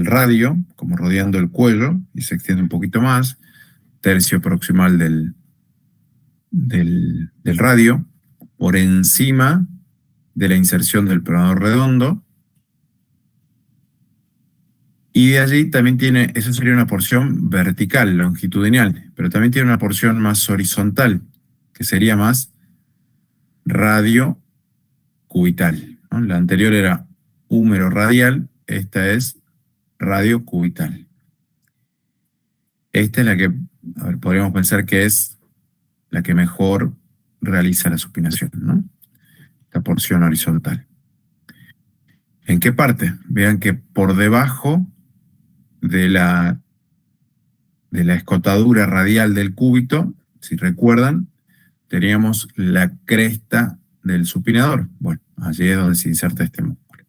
Speaker 1: radio, como rodeando el cuello, y se extiende un poquito más, tercio proximal del radio, por encima de la inserción del pronador redondo, y de allí también tiene, eso sería una porción vertical, longitudinal, pero también tiene una porción más horizontal, que sería más radio cubital, ¿no? La anterior era húmero radial, esta es radio cubital. Esta es la que, a ver, podríamos pensar que es la que mejor realiza la supinación, ¿no? Esta porción horizontal. ¿En qué parte? Vean que por debajo de la escotadura radial del cúbito, si recuerdan, teníamos la cresta del supinador. Bueno, allí es donde se inserta este músculo.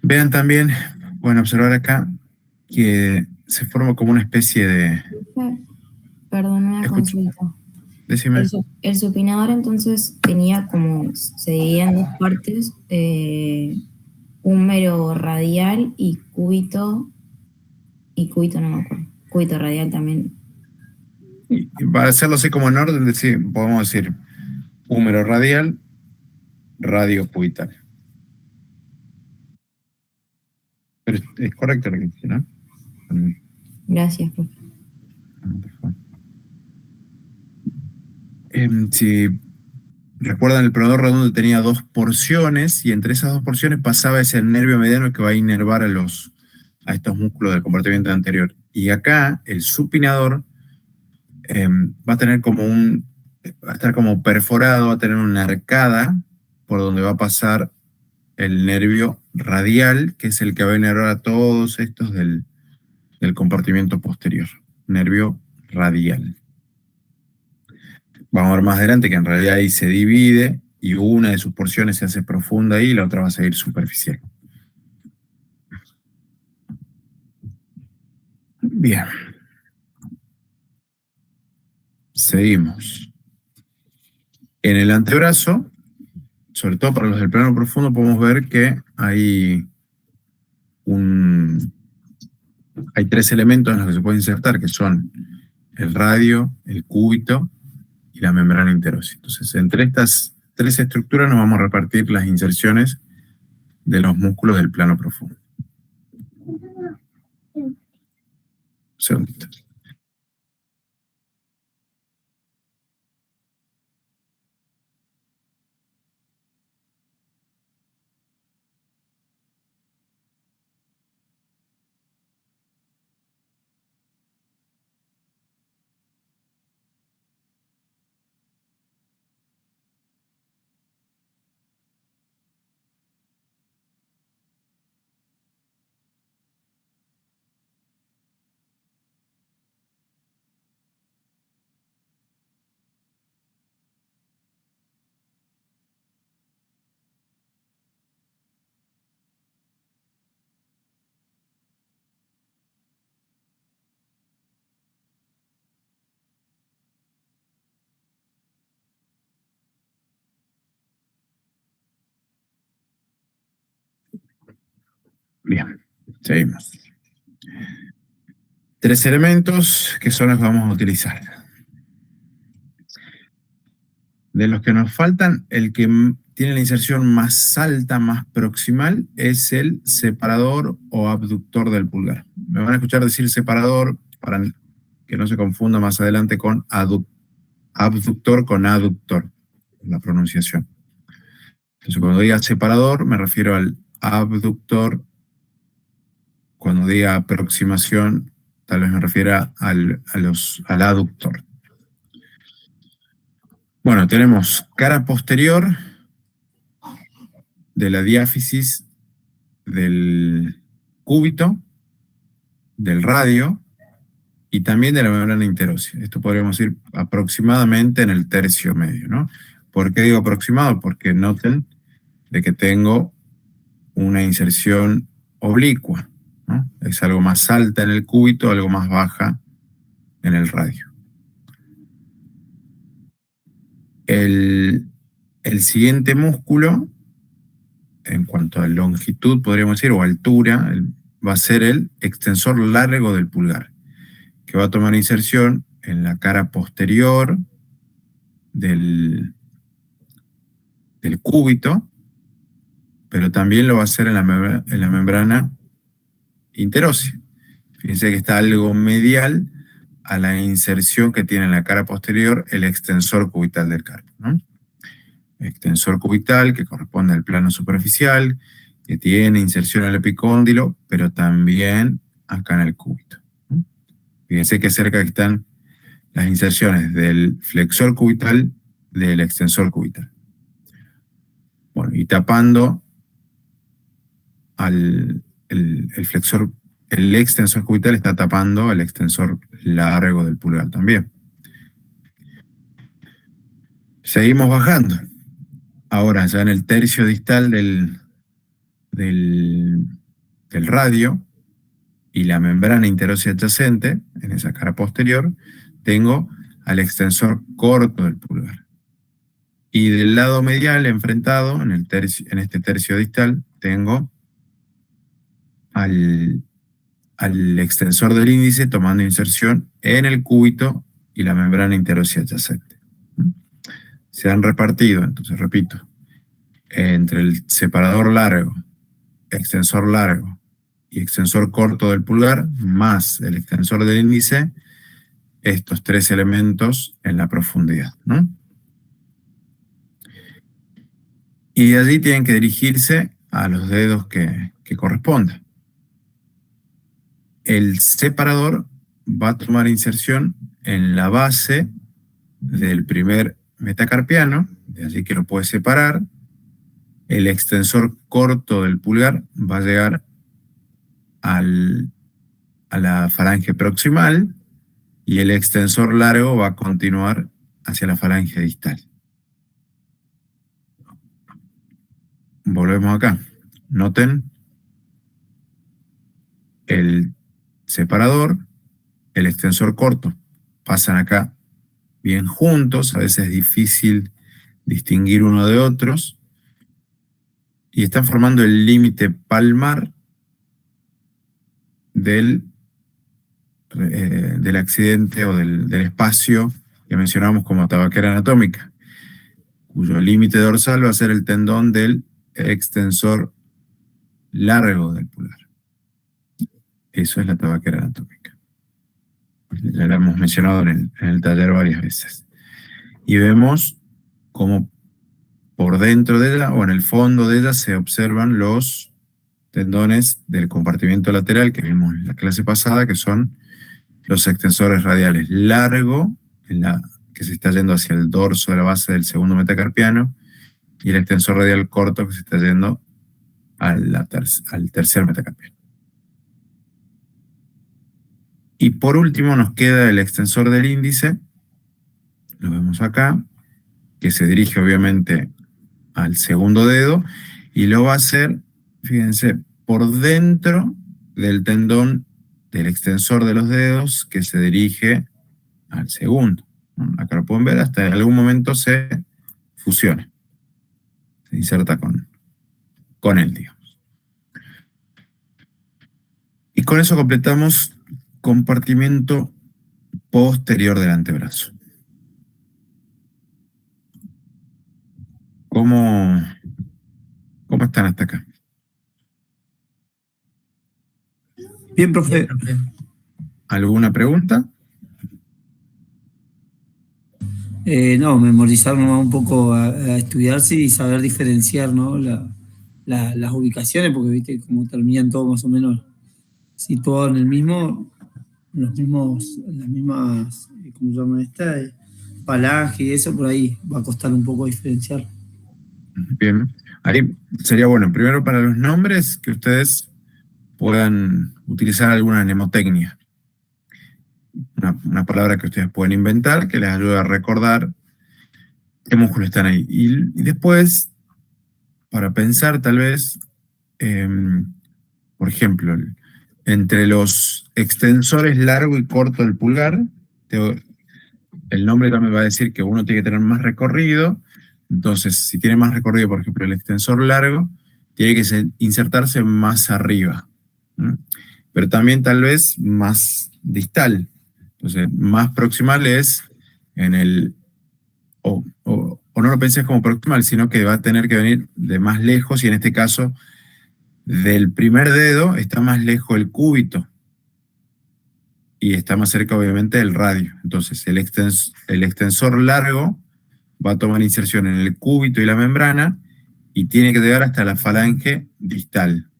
Speaker 1: Vean también, pueden observar acá, que se forma como una especie de...
Speaker 5: Perdón, una consulta.
Speaker 1: Decime.
Speaker 5: El supinador entonces tenía como, se dividía en dos partes, húmero radial y cúbito no me acuerdo, cúbito radial también.
Speaker 1: Y para hacerlo así como en orden, podemos decir húmero radial, radio cubital. Pero es correcto lo que dice, ¿no?
Speaker 5: Gracias, profe.
Speaker 1: Si recuerdan, el pronodor redondo tenía 2 porciones y entre esas 2 porciones pasaba ese nervio mediano que va a inervar a estos músculos del comportamiento anterior. Y acá el supinador va a tener va a estar como perforado, va a tener una arcada por donde va a pasar el nervio radial, que es el que va a inervar a todos estos del compartimiento posterior. Nervio radial. Vamos a ver más adelante que en realidad ahí se divide y una de sus porciones se hace profunda ahí y la otra va a seguir superficial. Bien. Seguimos. En el antebrazo, sobre todo para los del plano profundo, podemos ver que hay 3 elementos en los que se puede insertar, que son el radio, el cúbito y la membrana interósea. Entonces, entre estas 3 estructuras nos vamos a repartir las inserciones de los músculos del plano profundo. Un segundito. Bien, seguimos. 3 elementos que son los que vamos a utilizar. De los que nos faltan, el que tiene la inserción más alta, más proximal, es el separador o abductor del pulgar. Me van a escuchar decir separador para que no se confunda más adelante con abductor con aductor, la pronunciación. Entonces, cuando diga separador, me refiero al abductor. Cuando diga aproximación, tal vez me refiera al aductor. Bueno, tenemos cara posterior de la diáfisis del cúbito, del radio y también de la membrana interósea. Esto podríamos ir aproximadamente en el tercio medio, ¿no? ¿Por qué digo aproximado? Porque noten de que tengo una inserción oblicua, ¿no? Es algo más alta en el cúbito, algo más baja en el radio. El siguiente músculo, en cuanto a longitud, podríamos decir, o altura, va a ser el extensor largo del pulgar, que va a tomar inserción en la cara posterior del cúbito, pero también lo va a hacer en la membrana interósea. Fíjense que está algo medial a la inserción que tiene en la cara posterior el extensor cubital del carpo, ¿no? Extensor cubital que corresponde al plano superficial, que tiene inserción en el epicóndilo, pero también acá en el cúbito, ¿no? Fíjense que cerca están las inserciones del flexor cubital, del extensor cubital. Bueno, y tapando el extensor cubital está tapando el extensor largo del pulgar también. Seguimos bajando. Ahora ya en el tercio distal del radio y la membrana interósea adyacente, en esa cara posterior, tengo al extensor corto del pulgar. Y del lado medial enfrentado, en este tercio distal, tengo al extensor del índice tomando inserción en el cúbito y la membrana interósea adyacente. Se han repartido, entonces repito, entre el separador largo, extensor largo y extensor corto del pulgar, más el extensor del índice, estos 3 elementos en la profundidad, ¿no? Y de allí tienen que dirigirse a los dedos que correspondan. El separador va a tomar inserción en la base del primer metacarpiano, de allí que lo puede separar. El extensor corto del pulgar va a llegar a la falange proximal y el extensor largo va a continuar hacia la falange distal. Volvemos acá. Noten el separador, el extensor corto, pasan acá bien juntos, a veces es difícil distinguir uno de otros, y están formando el límite palmar del accidente o del espacio que mencionamos como tabaquera anatómica, cuyo límite dorsal va a ser el tendón del extensor largo del pulgar. Eso es la tabaquera anatómica. Ya la hemos mencionado en el taller varias veces. Y vemos cómo por dentro de ella o en el fondo de ella se observan los tendones del compartimiento lateral que vimos en la clase pasada, que son los extensores radiales largo, que se está yendo hacia el dorso de la base del segundo metacarpiano, y el extensor radial corto que se está yendo al tercer metacarpiano. Y por último nos queda el extensor del índice, lo vemos acá, que se dirige obviamente al segundo dedo, y lo va a hacer, fíjense, por dentro del tendón del extensor de los dedos que se dirige al segundo. Acá lo pueden ver, hasta en algún momento se fusiona, se inserta con él, digamos. Y con eso completamos compartimento posterior del antebrazo. ¿Cómo están hasta acá?
Speaker 4: Bien, profe.
Speaker 1: ¿Alguna pregunta?
Speaker 4: No, memorizar nomás un poco a estudiarse y saber diferenciar, ¿no? Las ubicaciones, porque viste cómo terminan todos más o menos situados en las mismas, ¿cómo se llama esta? Falange y eso, por ahí va a costar un poco diferenciar.
Speaker 1: Bien, ahí sería bueno, primero para los nombres, que ustedes puedan utilizar alguna mnemotecnia. Una palabra que ustedes pueden inventar, que les ayude a recordar qué músculos están ahí. Y después, para pensar tal vez, por ejemplo, entre los extensores largo y corto del pulgar, el nombre también va a decir que uno tiene que tener más recorrido. Entonces, si tiene más recorrido, por ejemplo, el extensor largo, tiene que insertarse más arriba. Pero también tal vez más distal. Entonces, más proximal es en el... O no lo penses como proximal, sino que va a tener que venir de más lejos, y en este caso, del primer dedo está más lejos el cúbito. Y está más cerca, obviamente, del radio. Entonces, el extensor largo va a tomar inserción en el cúbito y la membrana, y tiene que llegar hasta la falange distal.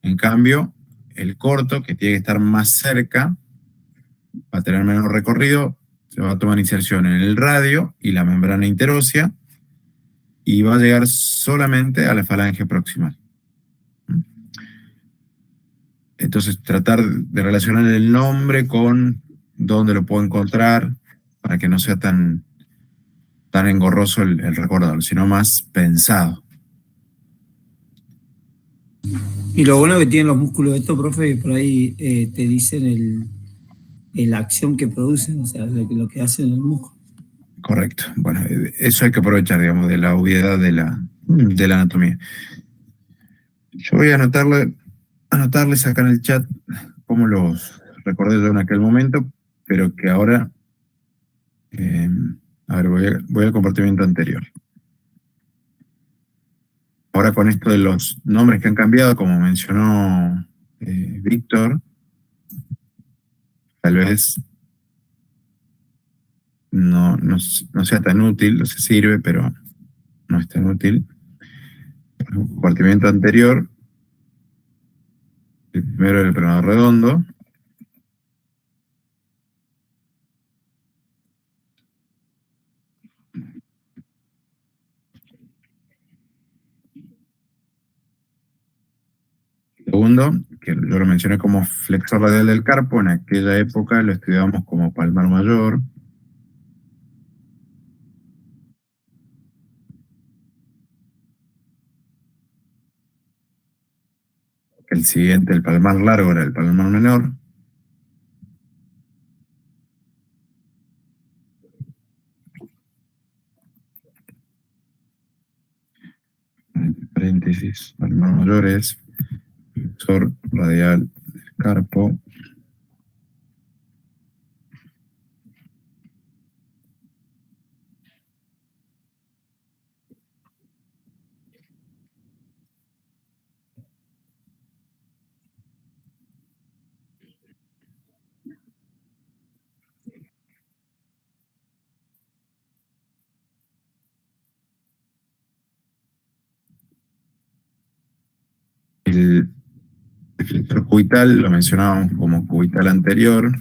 Speaker 1: En cambio, el corto, que tiene que estar más cerca, va a tener menor recorrido, se va a tomar inserción en el radio y la membrana interósea, y va a llegar solamente a la falange proximal. Entonces, tratar de relacionar el nombre con dónde lo puedo encontrar, para que no sea tan engorroso el recordador, sino más pensado.
Speaker 4: Y lo bueno que tienen los músculos de estos, profe, por ahí te dicen la acción que producen, o sea, lo que hacen en el músculo.
Speaker 1: Correcto. Bueno, eso hay que aprovechar, digamos, de la obviedad de la anatomía. Yo voy a anotarles acá en el chat cómo los recordé yo en aquel momento, pero que ahora, a ver, voy al compartimiento anterior. Ahora con esto de los nombres que han cambiado, como mencionó Víctor, tal vez no sea tan útil, no se sirve, pero no es tan útil. El compartimiento anterior, el primero del pronador redondo. Segundo, que yo lo mencioné como flexor radial del carpo, en aquella época lo estudiábamos como palmar mayor. El siguiente, el palmar largo, era el palmar menor. En paréntesis, palmar mayor es flexor radial del carpo. El flexor cubital lo mencionábamos como cubital anterior.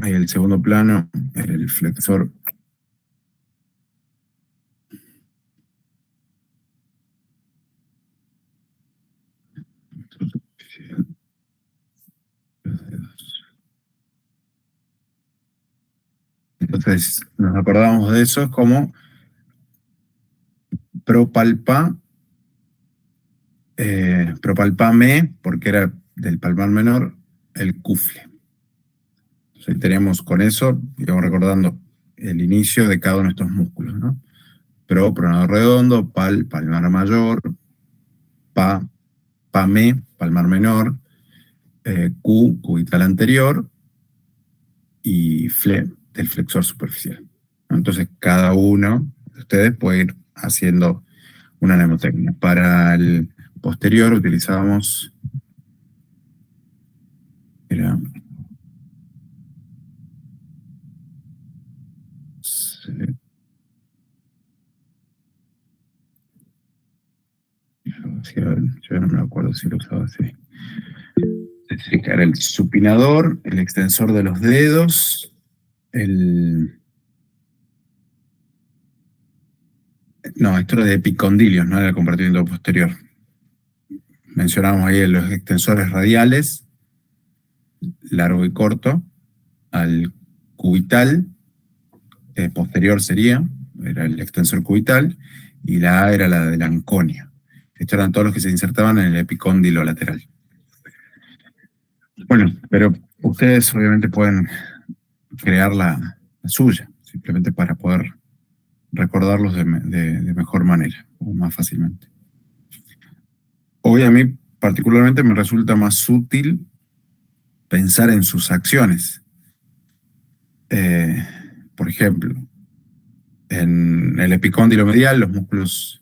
Speaker 1: Ahí el segundo plano, el flexor Entonces, nos acordamos de eso como propalpame, porque era del palmar menor, el cufle. Entonces, tenemos con eso, íbamos recordando el inicio de cada uno de estos músculos, ¿no? Pronador redondo, palmar mayor, pame, palmar menor, cubital anterior y fle, del flexor superficial. Entonces, cada uno de ustedes puede ir haciendo una mnemotecnia. Para el posterior utilizábamos yo no me acuerdo si lo usaba así. Era el supinador, el extensor de los dedos, no, esto era de epicondilios, no era el compartimiento posterior. Mencionamos ahí los extensores radiales, largo y corto, al cubital, posterior era el extensor cubital, y la A era la de la anconia. Estos eran todos los que se insertaban en el epicóndilo lateral. Bueno, pero ustedes obviamente pueden crear la suya, simplemente para poder recordarlos de mejor manera, o más fácilmente. Hoy a mí particularmente me resulta más útil pensar en sus acciones. Por ejemplo, en el epicóndilo medial, los músculos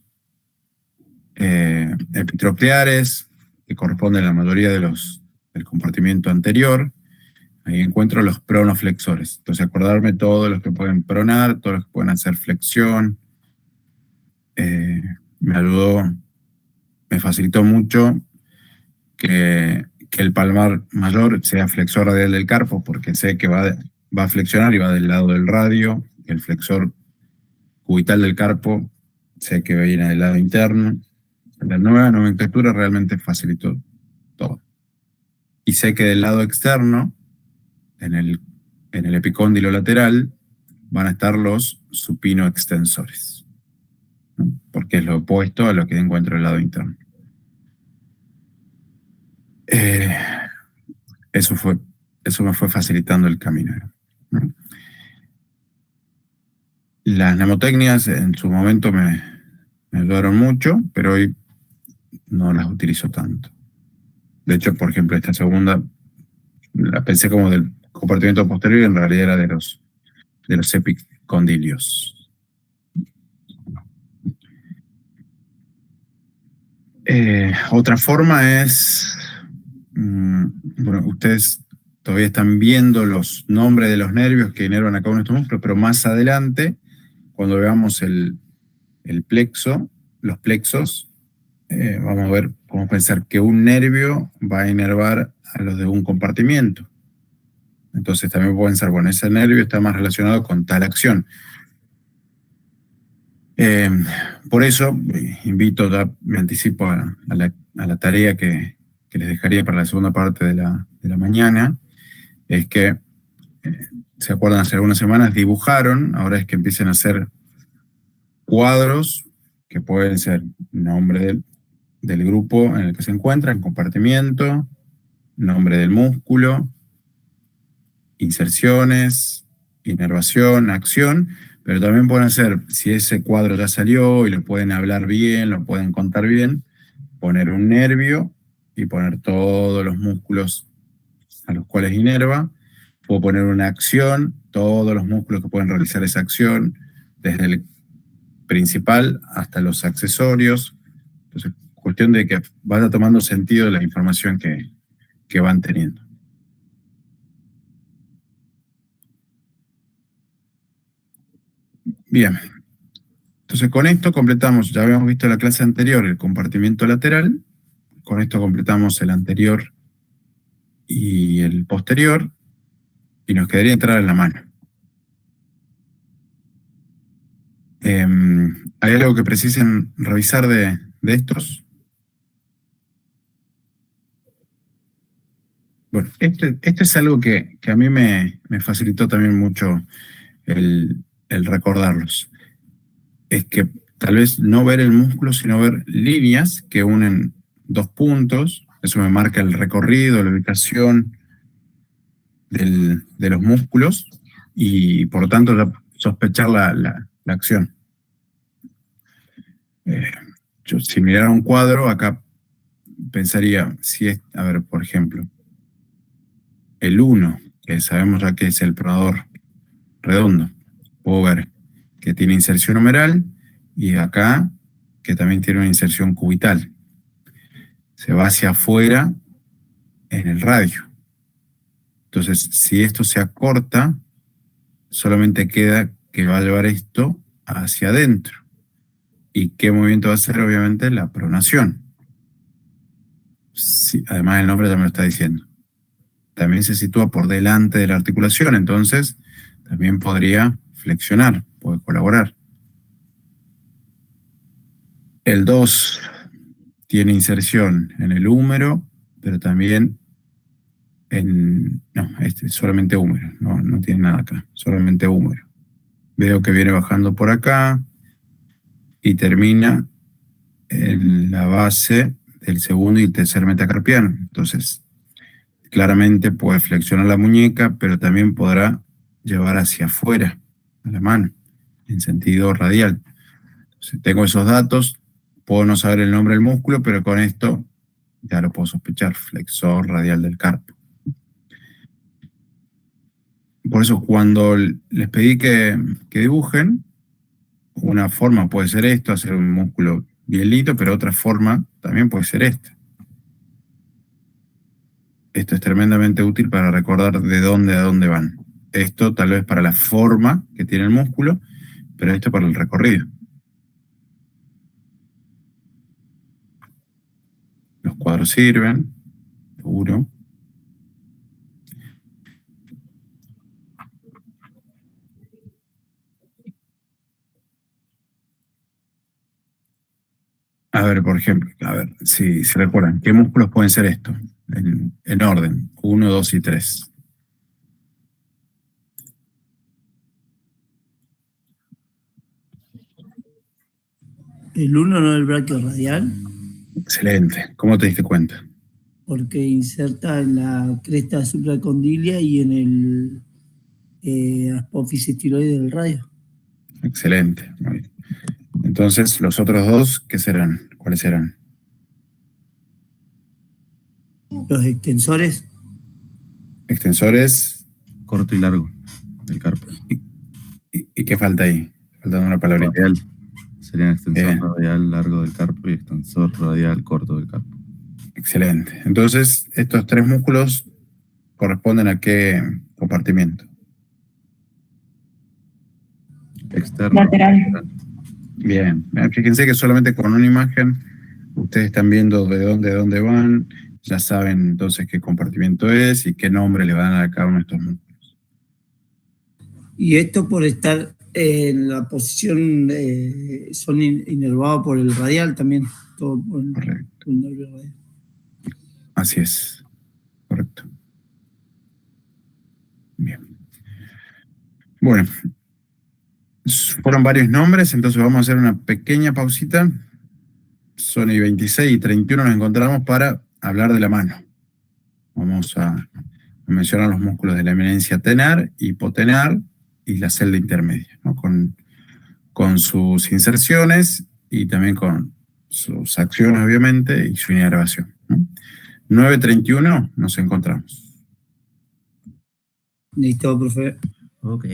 Speaker 1: epitrocleares, que corresponden a la mayoría del compartimiento anterior, ahí encuentro los pronoflexores. Entonces, acordarme todos los que pueden pronar, todos los que pueden hacer flexión. Me ayudó, me facilitó mucho que el palmar mayor sea flexor radial del carpo, porque sé que va a flexionar y va del lado del radio. El flexor cubital del carpo sé que viene del lado interno. La nueva nomenclatura realmente facilitó todo. Y sé que del lado externo, en el epicóndilo lateral, van a estar los supinoextensores, ¿no? Porque es lo opuesto a lo que encuentro del lado interno. Eso me fue facilitando el camino, ¿no? Las mnemotecnias en su momento me ayudaron mucho, pero hoy no las utilizo tanto. De hecho, por ejemplo, esta segunda la pensé como compartimento posterior y en realidad era de los epicondilios. Otra forma es, bueno, ustedes todavía están viendo los nombres de los nervios que inervan a cada uno de estos músculos, pero más adelante, cuando veamos el plexo, los plexos, vamos a ver, podemos pensar que un nervio va a inervar a los de un compartimiento. Entonces también pueden pensar, bueno, ese nervio está más relacionado con tal acción. Por eso, invito, ya me anticipo a la tarea que les dejaría para la segunda parte de la mañana, es que, ¿se acuerdan? Hace algunas semanas dibujaron, ahora es que empiecen a hacer cuadros que pueden ser nombre del grupo en el que se encuentran, compartimiento, nombre del músculo, inserciones, inervación, acción, pero también pueden hacer, si ese cuadro ya salió y lo pueden hablar bien, lo pueden contar bien, poner un nervio y poner todos los músculos a los cuales inerva. Puedo poner una acción, todos los músculos que pueden realizar esa acción, desde el principal hasta los accesorios. Entonces, cuestión de que vaya tomando sentido la información que van teniendo. Bien, entonces con esto completamos, ya habíamos visto en la clase anterior el compartimiento lateral, con esto completamos el anterior y el posterior, y nos quedaría entrar en la mano. ¿Hay algo que precisen revisar de estos? Bueno, este es algo que a mí me facilitó también mucho el recordarlos. Es que tal vez no ver el músculo, sino ver líneas que unen dos puntos. Eso me marca el recorrido, la ubicación de los músculos y por lo tanto sospechar la acción. Yo, si mirara un cuadro, acá pensaría, si es, a ver, por ejemplo, el 1, que sabemos ya que es el pronador redondo, puedo ver que tiene inserción humeral y acá que también tiene una inserción cubital. Se va hacia afuera en el radio. Entonces, si esto se acorta, solamente queda que va a llevar esto hacia adentro. ¿Y qué movimiento va a hacer? Obviamente la pronación. Sí, además el nombre ya me lo está diciendo. También se sitúa por delante de la articulación, entonces también podría flexionar, puede colaborar. El 2 tiene inserción en el húmero, pero también no, este es solamente húmero, no tiene nada acá, solamente húmero. Veo que viene bajando por acá y termina en la base del segundo y el tercer metacarpiano. Entonces, claramente puede flexionar la muñeca, pero también podrá llevar hacia afuera a la mano, en sentido radial. Entonces, tengo esos datos, puedo no saber el nombre del músculo, pero con esto ya lo puedo sospechar, flexor radial del carpo. Por eso cuando les pedí que dibujen, una forma puede ser esto, hacer un músculo bien lindo, pero otra forma también puede ser esta. Esto es tremendamente útil para recordar de dónde a dónde van. Esto tal vez para la forma que tiene el músculo, pero esto para el recorrido. Los cuadros sirven, seguro. A ver, por ejemplo, si se recuerdan, ¿qué músculos pueden ser estos? En orden, 1, 2 y 3.
Speaker 4: El 1 no es el braquio radial.
Speaker 1: Excelente. ¿Cómo te diste cuenta?
Speaker 4: Porque inserta en la cresta supracondilia y en el apófisis tiroides del radio.
Speaker 1: Excelente. Muy bien. Entonces, los otros dos, ¿qué serán? ¿Cuáles serán?
Speaker 4: Los extensores.
Speaker 1: Extensores
Speaker 9: corto y largo del carpo.
Speaker 1: ¿Y qué falta ahí? Faltando una palabrita.
Speaker 9: Radial. Serían extensor
Speaker 1: Bien.
Speaker 9: radial largo del carpo y extensor radial corto del carpo.
Speaker 1: Excelente. Entonces, estos 3 músculos corresponden a qué compartimiento.
Speaker 9: Externo.
Speaker 7: Lateral.
Speaker 1: Bien. Fíjense que solamente con una imagen ustedes están viendo de dónde van, ya saben entonces qué compartimiento es y qué nombre le van a dar a cada uno de estos músculos.
Speaker 4: Y esto por estar en la posición, son inervados por el radial también, todo por el nervio radial.
Speaker 1: Así es, correcto. Bien. Bueno, fueron varios nombres, entonces vamos a hacer una pequeña pausita. Son y 26 y 31 nos encontramos para hablar de la mano. Vamos a mencionar los músculos de la eminencia tenar, hipotenar y la celda intermedia, ¿no? Con sus inserciones y también con sus acciones, obviamente, y su inervación, ¿no? 9:31 nos encontramos.
Speaker 4: Listo, profe.
Speaker 2: Ok.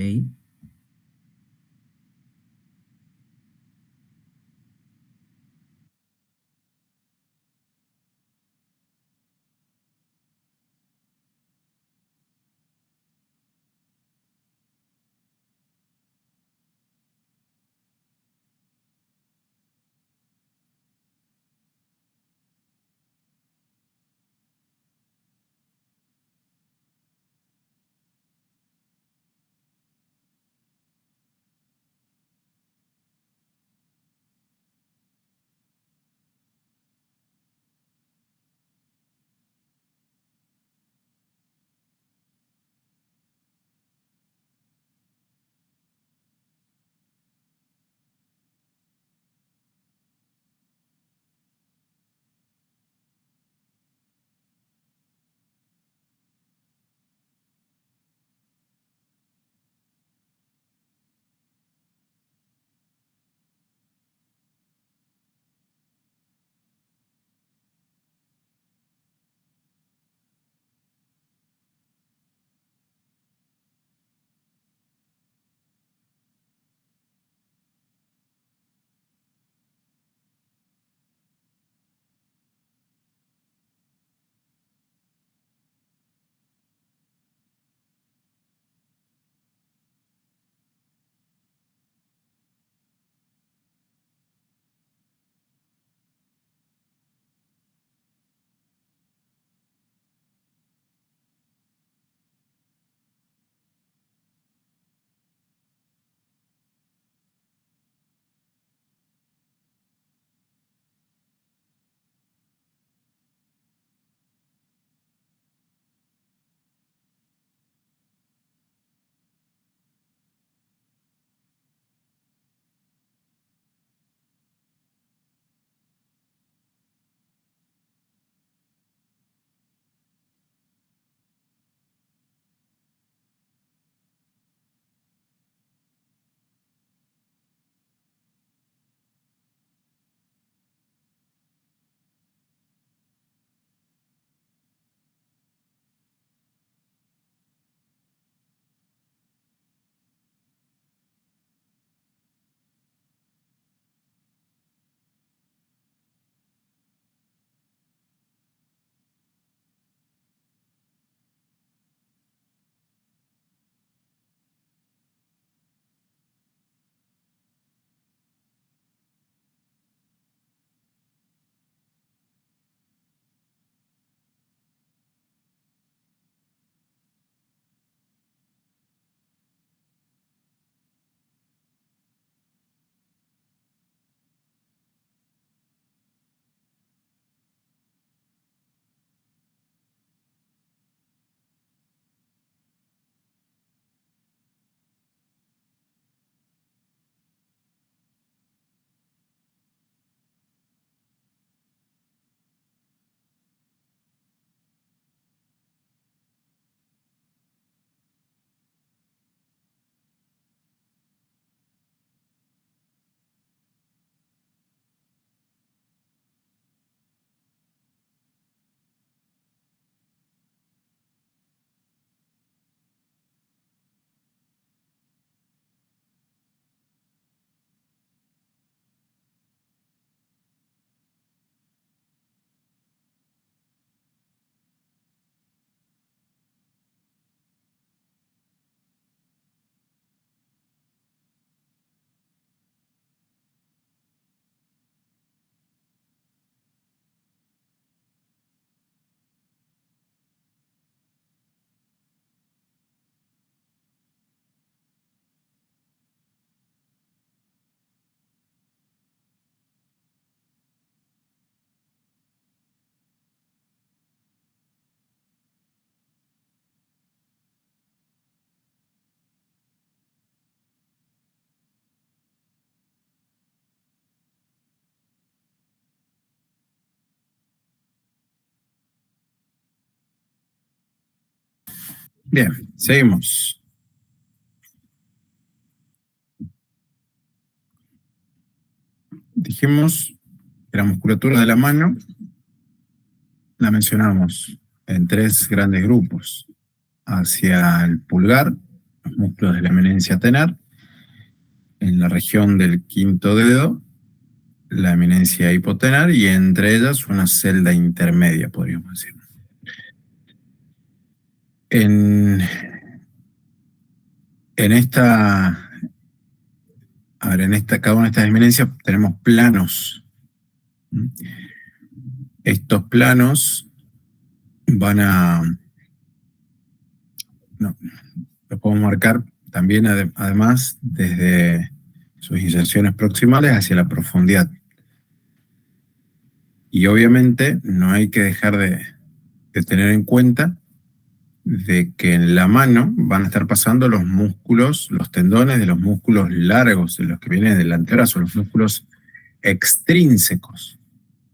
Speaker 1: Bien, seguimos. Dijimos que la musculatura de la mano la mencionamos en 3 grandes grupos. Hacia el pulgar, los músculos de la eminencia tenar, en la región del quinto dedo, la eminencia hipotenar, y entre ellas una celda intermedia, podríamos decir. En cada una de estas eminencias tenemos planos. Estos planos los podemos marcar también además desde sus inserciones proximales hacia la profundidad. Y obviamente no hay que dejar de tener en cuenta de que en la mano van a estar pasando los músculos, los tendones de los músculos largos, de los que vienen del antebrazo, los músculos extrínsecos,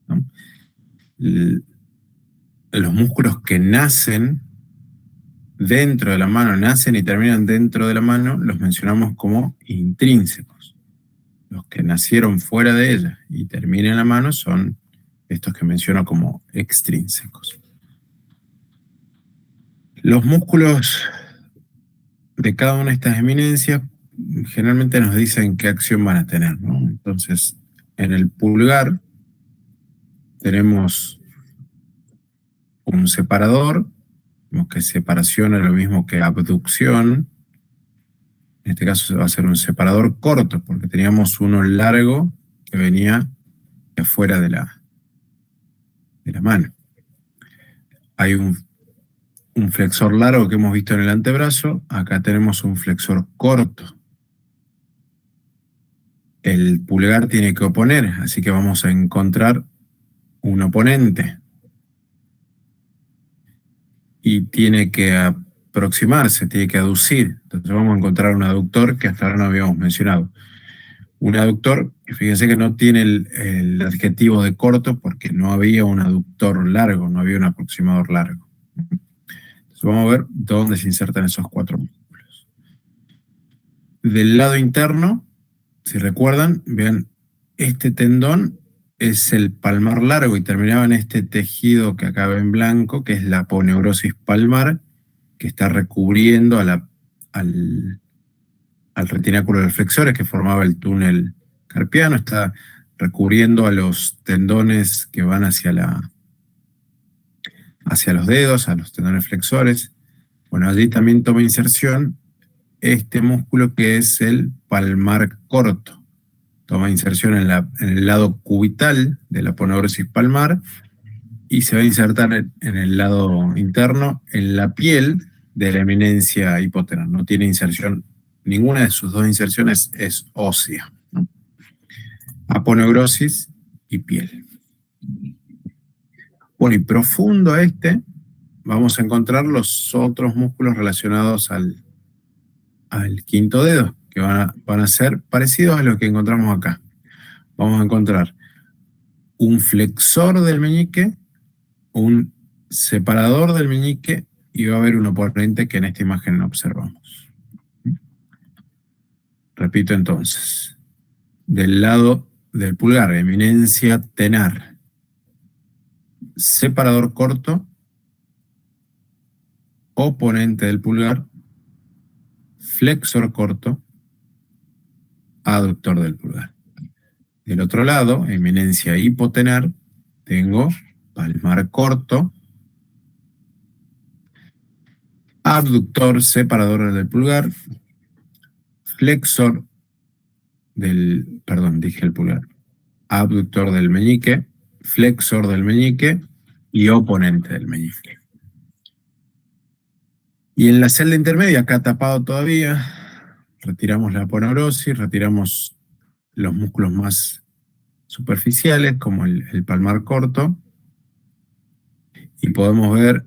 Speaker 1: ¿no? Los músculos que nacen dentro de la mano, nacen y terminan dentro de la mano, los mencionamos como intrínsecos. Los que nacieron fuera de ella y terminan en la mano son estos que menciono como extrínsecos. Los músculos de cada una de estas eminencias generalmente nos dicen qué acción van a tener, ¿no? Entonces, en el pulgar tenemos un separador, vemos que separación es lo mismo que abducción. En este caso va a ser un separador corto, porque teníamos uno largo que venía de afuera de la mano. Hay un flexor largo que hemos visto en el antebrazo, acá tenemos un flexor corto. El pulgar tiene que oponer, así que vamos a encontrar un oponente. Y tiene que aproximarse, tiene que aducir. Entonces vamos a encontrar un aductor que hasta ahora no habíamos mencionado. Un aductor, fíjense que no tiene el adjetivo de corto porque no había un aductor largo, no había un aproximador largo. Entonces vamos a ver dónde se insertan esos 4 músculos. Del lado interno, si recuerdan, vean, este tendón es el palmar largo y terminaba en este tejido que acá ve en blanco, que es la aponeurosis palmar, que está recubriendo al retináculo de los flexores que formaba el túnel carpiano, está recubriendo a los tendones que van hacia los dedos, a los tendones flexores. Bueno, allí también toma inserción este músculo que es el palmar corto. Toma inserción en el lado cubital de la aponeurosis palmar y se va a insertar en el lado interno, en la piel de la eminencia hipotenar. No tiene inserción, ninguna de sus 2 inserciones es ósea, ¿no? Aponeurosis y piel. Bueno, y profundo a vamos a encontrar los otros músculos relacionados al quinto dedo, que van a ser parecidos a los que encontramos acá. Vamos a encontrar un flexor del meñique, un separador del meñique, y va a haber un oponente que en esta imagen no observamos. Repito entonces. Del lado del pulgar, eminencia tenar, separador corto, oponente del pulgar, flexor corto, aductor del pulgar. Del otro lado, eminencia hipotenar, tengo palmar corto, abductor separador del pulgar, flexor dije el pulgar, abductor del meñique, flexor del meñique y oponente del meñique. Y en la celda intermedia, acá tapado todavía, retiramos la aponeurosis, retiramos los músculos más superficiales, como el palmar corto, y podemos ver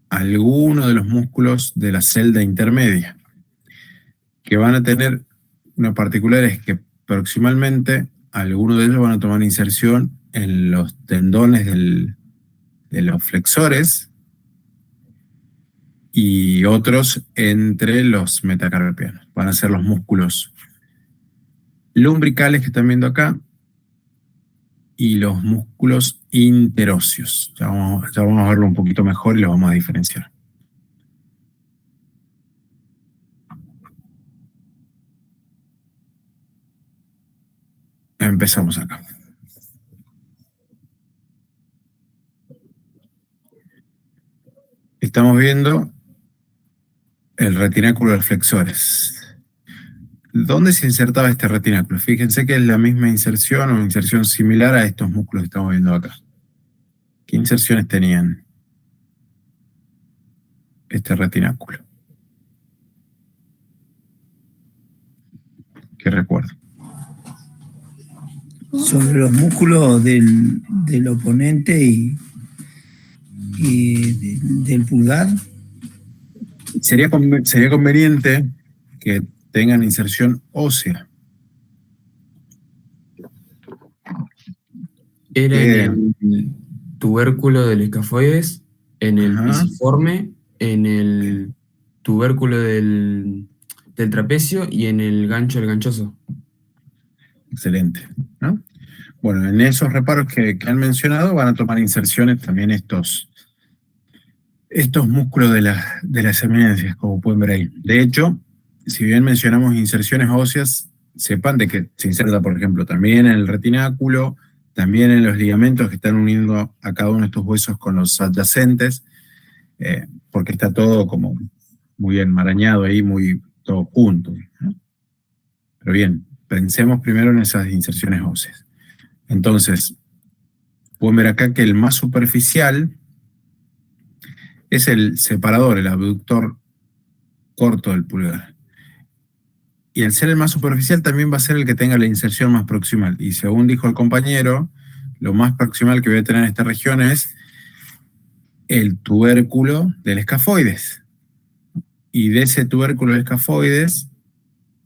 Speaker 1: algunos de los músculos de la celda intermedia, que van a tener una particular, es que proximalmente algunos de ellos van a tomar inserción en los tendones de los flexores, y otros entre los metacarpianos. Van a ser los músculos lumbricales que están viendo acá y los músculos interóseos. Ya vamos a verlo un poquito mejor y lo vamos a diferenciar. Empezamos acá. Estamos viendo el retináculo de flexores. ¿Dónde se insertaba este retináculo? Fíjense que es la misma inserción o inserción similar a estos músculos que estamos viendo acá. ¿Qué inserciones tenían este retináculo? ¿Qué recuerdo?
Speaker 4: Sobre los músculos del oponente y del pulgar.
Speaker 1: Sería conveniente que tengan inserción ósea.
Speaker 10: Era en el tubérculo del escafoides, en el pisiforme, en el tubérculo del trapecio y en el gancho del ganchoso.
Speaker 1: Excelente, ¿no? Bueno, en esos reparos que han mencionado van a tomar inserciones también estos músculos de las eminencias, como pueden ver ahí. De hecho, si bien mencionamos inserciones óseas, sepan de que se inserta, por ejemplo, también en el retináculo, también en los ligamentos que están uniendo a cada uno de estos huesos con los adyacentes, porque está todo como muy enmarañado ahí, muy todo junto, ¿no? Pero bien, pensemos primero en esas inserciones óseas. Entonces, pueden ver acá que el más superficial es el separador, el abductor corto del pulgar. Y al ser el más superficial también va a ser el que tenga la inserción más proximal. Y según dijo el compañero, lo más proximal que voy a tener en esta región es el tubérculo del escafoides. Y de ese tubérculo del escafoides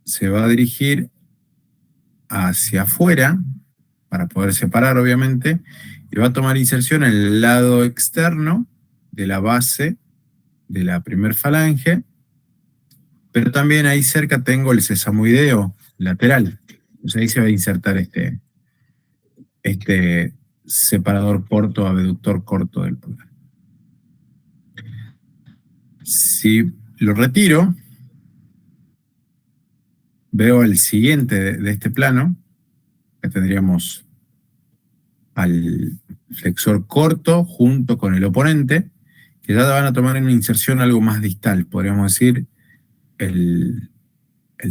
Speaker 1: se va a dirigir hacia afuera, para poder separar obviamente, y va a tomar inserción en el lado externo de la base de la primer falange, pero también ahí cerca tengo el sesamoideo lateral. Entonces ahí se va a insertar este separador corto, abductor corto del pulgar. Si lo retiro, veo el siguiente de este plano, que tendríamos al flexor corto junto con el oponente, que ya van a tomar una inserción algo más distal, podríamos decir el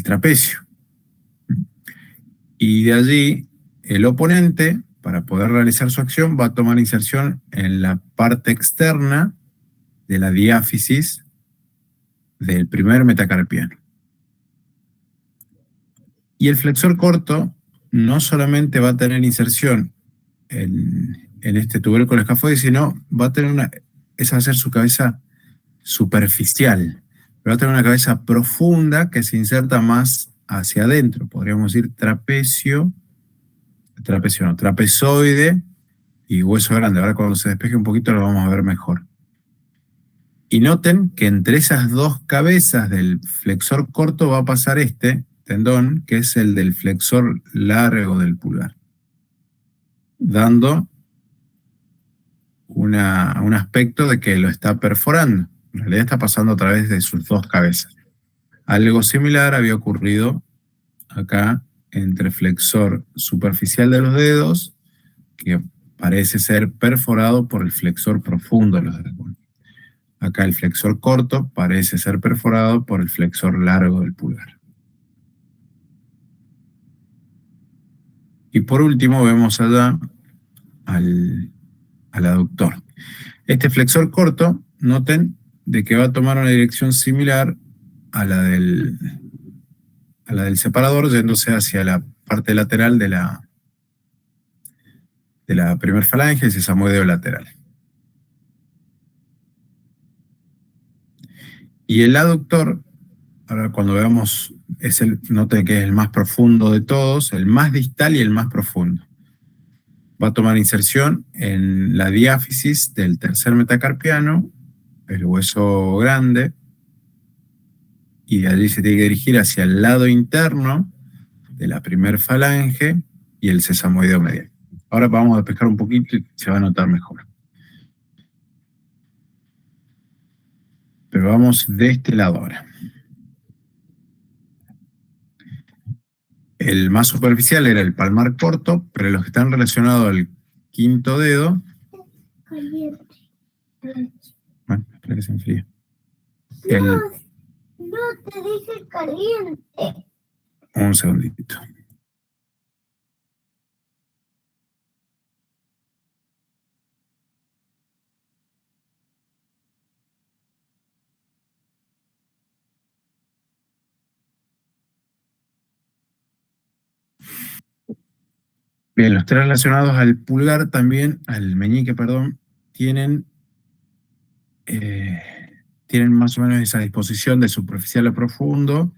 Speaker 1: trapecio. Y de allí el oponente, para poder realizar su acción, va a tomar inserción en la parte externa de la diáfisis del primer metacarpiano. Y el flexor corto no solamente va a tener inserción en este tubérculo escafoide, sino va a tener esa va a ser su cabeza superficial. Va a tener una cabeza profunda que se inserta más hacia adentro. Podríamos decir trapezoide y hueso grande. Ahora cuando se despeje un poquito lo vamos a ver mejor. Y noten que entre esas dos cabezas del flexor corto va a pasar este tendón, que es el del flexor largo del pulgar, dando un aspecto de que lo está perforando. En realidad está pasando a través de sus dos cabezas. Algo similar había ocurrido acá entre flexor superficial de los dedos, que parece ser perforado por el flexor profundo de los dedos. Acá el flexor corto parece ser perforado por el flexor largo del pulgar. Y por último vemos allá al aductor. Este flexor corto, noten de que va a tomar una dirección similar a la del separador, yéndose hacia la parte lateral de la primer falange, el sesamoideo lateral. Y el aductor, ahora cuando veamos, noten que es el más profundo de todos, el más distal y el más profundo. Va a tomar inserción en la diáfisis del tercer metacarpiano, el hueso grande, y de allí se tiene que dirigir hacia el lado interno de la primer falange y el sesamoideo medial. Ahora vamos a despejar un poquito y se va a notar mejor. Pero vamos de este lado ahora. El más superficial era el palmar corto, pero los que están relacionados al quinto dedo... Bueno, espera que se enfríe.
Speaker 11: No te dije caliente.
Speaker 1: Un segundito. Bien, los tres relacionados al pulgar también, al meñique, perdón, tienen más o menos esa disposición de superficial a profundo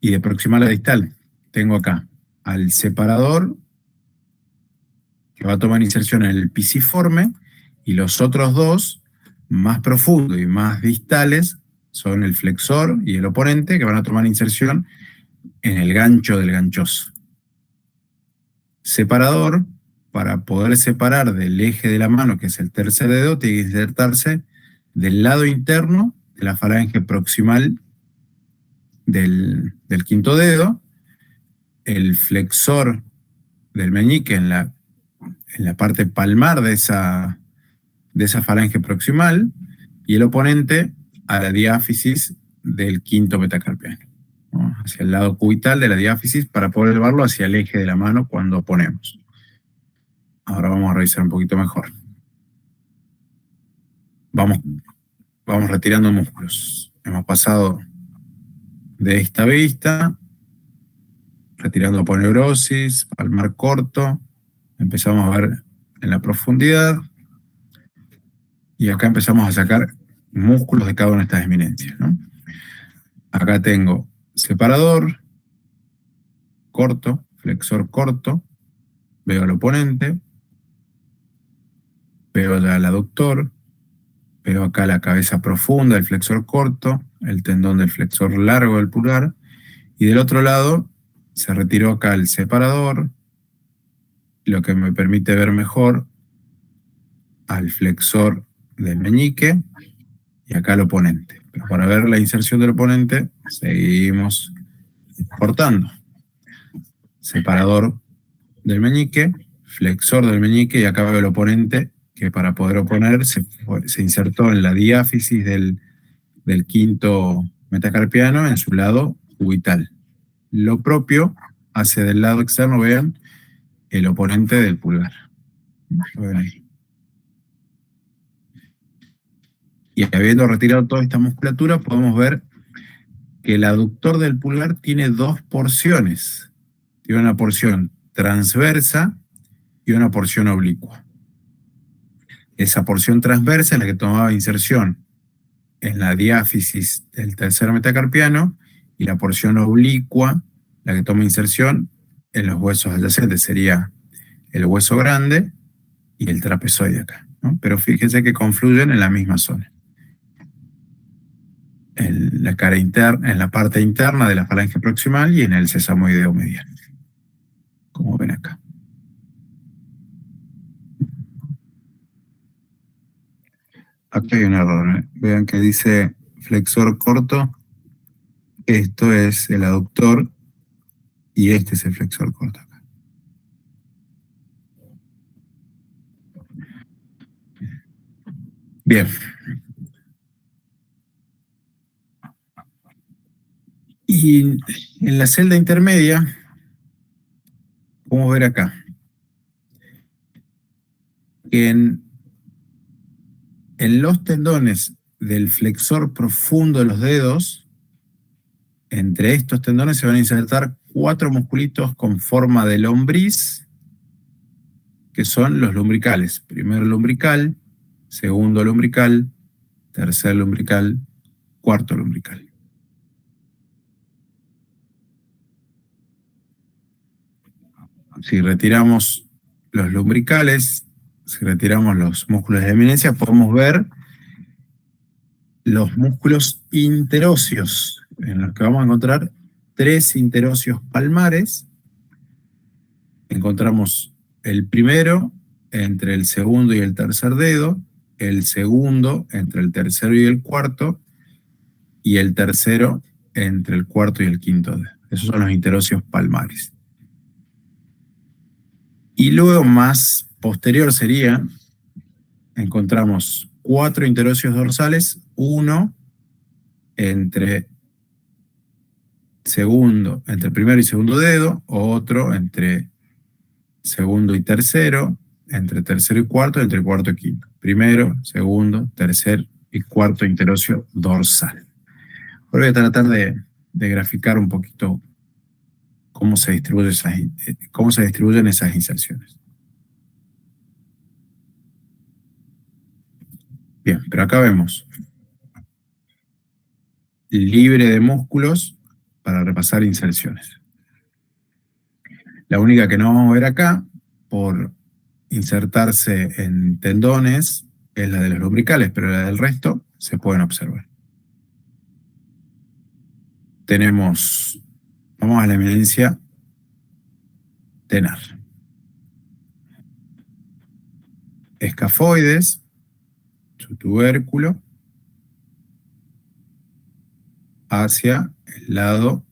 Speaker 1: y de proximal a distal. Tengo acá al separador, que va a tomar inserción en el pisiforme, y los otros dos, más profundos y más distales, son el flexor y el oponente, que van a tomar inserción en el gancho del ganchoso. Separador, para poder separar del eje de la mano, que es el tercer dedo, tiene que insertarse del lado interno de la falange proximal del quinto dedo, el flexor del meñique en la parte palmar de esa falange proximal, y el oponente a la diáfisis del quinto metacarpiano, ¿no? Hacia el lado cubital de la diáfisis, para poder llevarlo hacia el eje de la mano cuando oponemos. Ahora vamos a revisar un poquito mejor. Vamos retirando músculos. Hemos pasado de esta vista, retirando aponeurosis, palmar corto. Empezamos a ver en la profundidad. Y acá empezamos a sacar músculos de cada una de estas eminencias, ¿no? Acá tengo separador, corto, flexor corto, veo al oponente, veo ya al aductor, veo acá la cabeza profunda del flexor corto, el tendón del flexor largo del pulgar, y del otro lado se retiró acá el separador, lo que me permite ver mejor al flexor del meñique, y acá el oponente. Pero para ver la inserción del oponente, seguimos cortando. Separador del meñique, flexor del meñique, y acá veo el oponente, que para poder oponer se insertó en la diáfisis del quinto metacarpiano en su lado cubital. Lo propio hace del lado externo, vean, el oponente del pulgar. Lo ven ahí. Y habiendo retirado toda esta musculatura, podemos ver que el aductor del pulgar tiene dos porciones. Tiene una porción transversa y una porción oblicua. Esa porción transversa es la que tomaba inserción en la diáfisis del tercer metacarpiano, y la porción oblicua, la que toma inserción en los huesos adyacentes, sería el hueso grande y el trapezoide acá, ¿no? Pero fíjense que confluyen en la misma zona. En la cara interna, en la parte interna de la falange proximal y en el sesamoideo medial, como ven acá. Aquí hay un error, ¿eh? Vean que dice flexor corto. Esto es el aductor y este es el flexor corto acá. Bien. Y en la celda intermedia, podemos ver acá que en los tendones del flexor profundo de los dedos, entre estos tendones se van a insertar 4 musculitos con forma de lombriz, que son los lumbricales. Primer lumbrical, segundo lumbrical, tercer lumbrical, cuarto lumbrical. Si retiramos los lumbricales, si retiramos los músculos de eminencia, podemos ver los músculos interóseos, en los que vamos a encontrar 3 interóseos palmares. Encontramos el primero entre el segundo y el tercer dedo, el segundo entre el tercero y el cuarto, y el tercero entre el cuarto y el quinto dedo. Esos son los interóseos palmares. Y luego más posterior sería, encontramos 4 interóseos dorsales, uno entre primero y segundo dedo, otro entre segundo y tercero, entre tercero y cuarto, entre cuarto y quinto. Primero, segundo, tercer y cuarto interóseo dorsal. Ahora voy a tratar de graficar un poquito cómo se distribuyen esas inserciones. Bien, pero acá vemos libre de músculos para repasar inserciones. La única que no vamos a ver acá, por insertarse en tendones, es la de los lumbricales, pero la del resto se pueden observar. Vamos a la evidencia tenar. Escafoides, su tubérculo, hacia el lado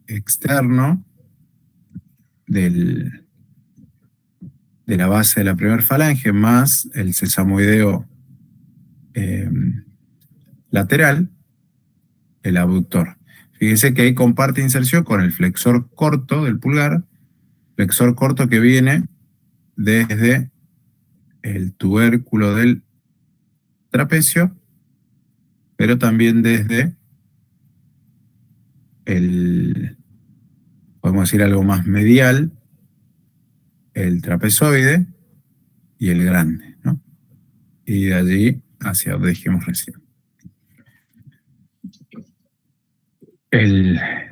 Speaker 1: externo de la base de la primera falange, más el sesamoideo lateral, el abductor. Fíjense que ahí comparte inserción con el flexor corto del pulgar, flexor corto que viene desde el tubérculo del trapecio, pero también desde podemos decir algo más medial, el trapezoide y el grande, ¿no? Y de allí hacia donde dijimos recién.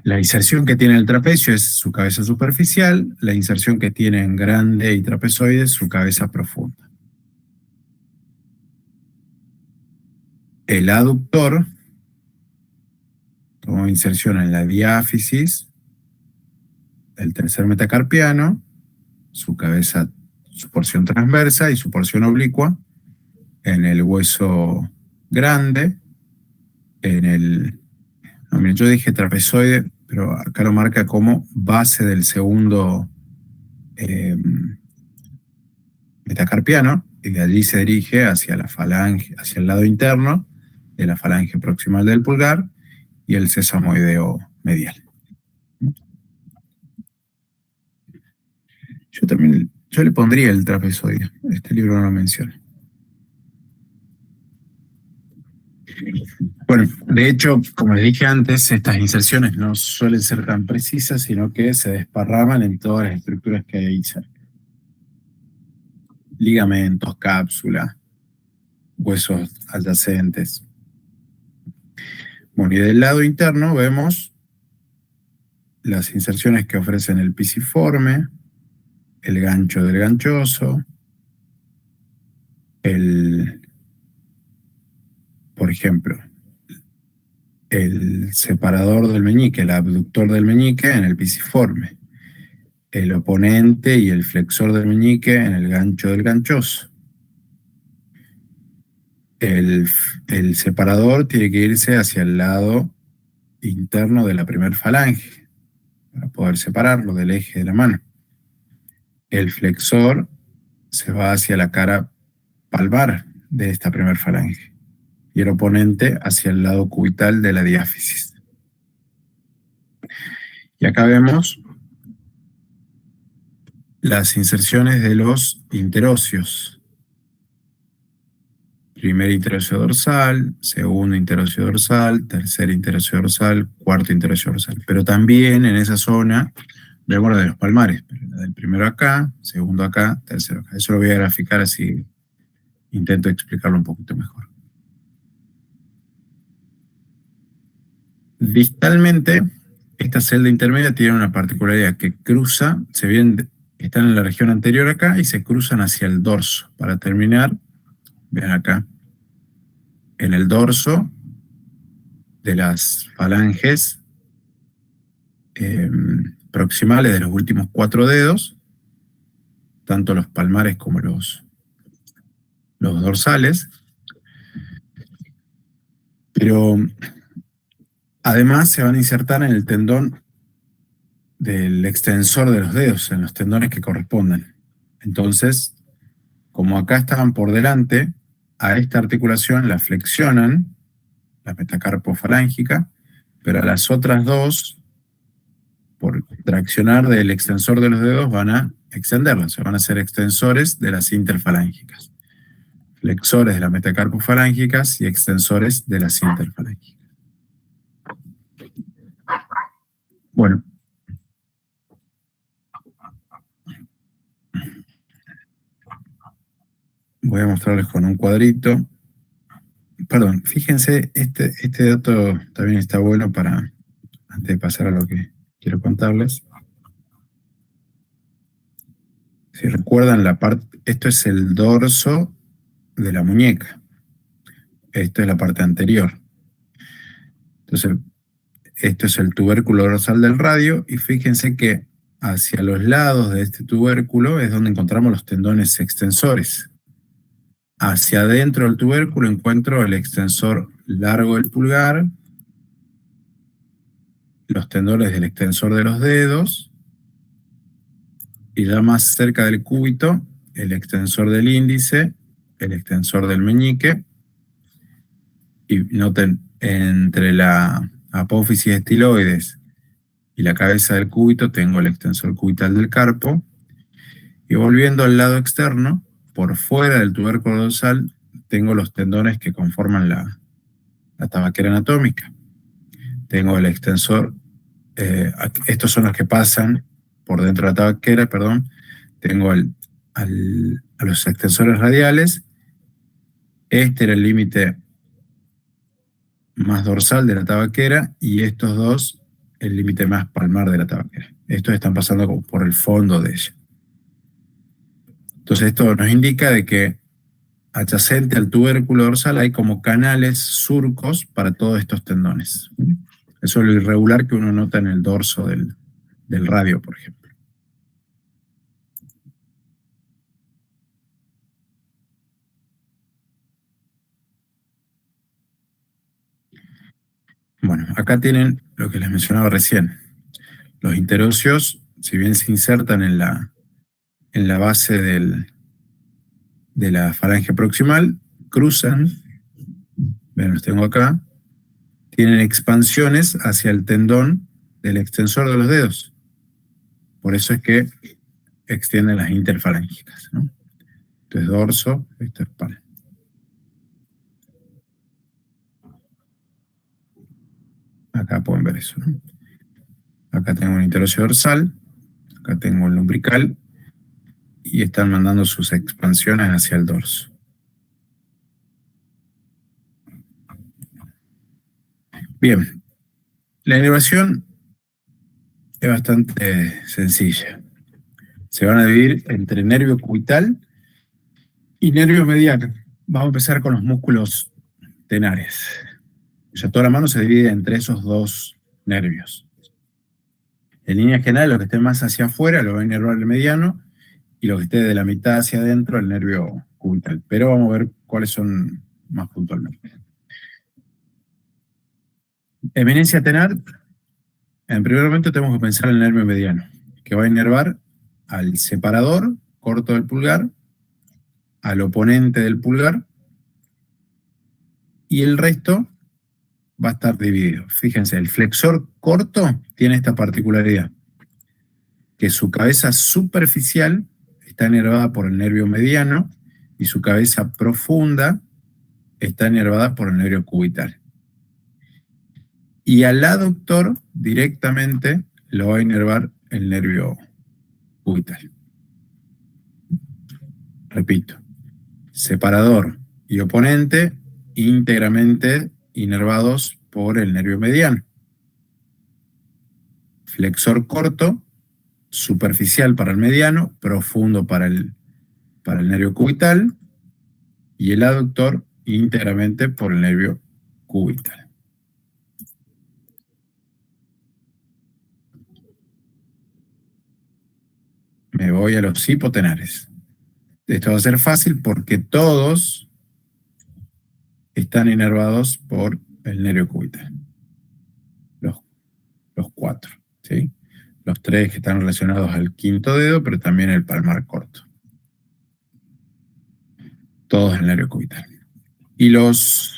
Speaker 1: La inserción que tiene el trapecio es su cabeza superficial, la inserción que tienen grande y trapezoide es su cabeza profunda. El aductor tomó inserción en la diáfisis, el tercer metacarpiano, su cabeza, su porción transversa y su porción oblicua, en el hueso grande, miren, yo dije trapezoide, pero acá lo marca como base del segundo metacarpiano, y de allí se dirige hacia la falange, hacia el lado interno de la falange proximal del pulgar y el sesamoideo medial. Yo le pondría el trapezoide. Este libro no lo menciona. Bueno, de hecho, como les dije antes, estas inserciones no suelen ser tan precisas, sino que se desparraman en todas las estructuras que hay ahí cerca. Ligamentos, cápsula, huesos adyacentes. Bueno, y del lado interno vemos las inserciones que ofrecen el pisiforme, el gancho del ganchoso, por ejemplo, el separador del meñique, el abductor del meñique en el pisiforme, el oponente y el flexor del meñique en el gancho del ganchoso. El separador tiene que irse hacia el lado interno de la primer falange para poder separarlo del eje de la mano. El flexor se va hacia la cara palmar de esta primer falange y el oponente hacia el lado cubital de la diáfisis. Y acá vemos las inserciones de los interóseos. Primer interóseo dorsal, segundo interóseo dorsal, tercer interóseo dorsal, cuarto interóseo dorsal. Pero también en esa zona vemos la de los palmares. La del primero acá, segundo acá, tercero acá. Eso lo voy a graficar así intento explicarlo un poquito mejor. Distalmente, esta celda intermedia tiene una particularidad que cruza, están en la región anterior acá y se cruzan hacia el dorso. Para terminar, vean acá, en el dorso de las falanges proximales de los últimos 4 dedos, tanto los palmares como los dorsales, pero además se van a insertar en el tendón del extensor de los dedos, en los tendones que correspondan. Entonces, como acá estaban por delante, a esta articulación la flexionan, la metacarpofalángica, pero a las otras dos, por traccionar del extensor de los dedos, van a extenderlas, se van a hacer extensores de las interfalángicas. Flexores de las metacarpofalángicas y extensores de las interfalángicas. Bueno. Voy a mostrarles con un cuadrito. Perdón, fíjense, este dato también está bueno para, antes de pasar a lo que quiero contarles. Si recuerdan la parte, esto es el dorso de la muñeca. Esto es la parte anterior. Entonces, esto es el tubérculo dorsal del radio y fíjense que hacia los lados de este tubérculo es donde encontramos los tendones extensores. Hacia adentro del tubérculo encuentro el extensor largo del pulgar, los tendones del extensor de los dedos, y ya más cerca del cúbito, el extensor del índice, el extensor del meñique, y noten, entre la apófisis estiloides y la cabeza del cúbito tengo el extensor cubital del carpo, y volviendo al lado externo, por fuera del tubérculo dorsal, tengo los tendones que conforman la tabaquera anatómica. Tengo el extensor, estos son los que pasan por dentro de la tabaquera, perdón. Tengo a los extensores radiales. Este era el límite más dorsal de la tabaquera y estos dos, el límite más palmar de la tabaquera. Estos están pasando como por el fondo de ella. Entonces esto nos indica de que adyacente al tubérculo dorsal hay como canales, surcos para todos estos tendones. Eso es lo irregular que uno nota en el dorso del radio, por ejemplo. Bueno, acá tienen lo que les mencionaba recién. Los interóseos, si bien se insertan en la base de la falange proximal, cruzan, ven, los tengo acá, tienen expansiones hacia el tendón del extensor de los dedos. Por eso es que extienden las interfalángicas, ¿no? Esto es dorso, esto es espalda. Acá pueden ver eso, ¿no? Acá tengo un interóseo dorsal, acá tengo el lumbrical, y están mandando sus expansiones hacia el dorso. Bien, la inervación es bastante sencilla. Se van a dividir entre nervio cubital y nervio mediano. Vamos a empezar con los músculos tenares. O sea, toda la mano se divide entre esos dos nervios. En línea general, lo que esté más hacia afuera lo va a inervar el mediano, y lo que esté de la mitad hacia adentro, el nervio cubital. Pero vamos a ver cuáles son más puntualmente. Eminencia tenar, en primer momento tenemos que pensar en el nervio mediano, que va a inervar al separador corto del pulgar, al oponente del pulgar, y el resto va a estar dividido. Fíjense, el flexor corto tiene esta particularidad, que su cabeza superficial está inervada por el nervio mediano y su cabeza profunda está inervada por el nervio cubital. Y al aductor directamente lo va a inervar el nervio cubital. Repito, separador y oponente íntegramente inervados por el nervio mediano. Flexor corto, superficial para el mediano, profundo para el nervio cubital, y el aductor íntegramente por el nervio cubital. Me voy a los hipotenares. Esto va a ser fácil porque todos están inervados por el nervio cubital. Los 4, ¿sí? Los 3 que están relacionados al quinto dedo, pero también el palmar corto. Todos el nervio cubital. Y los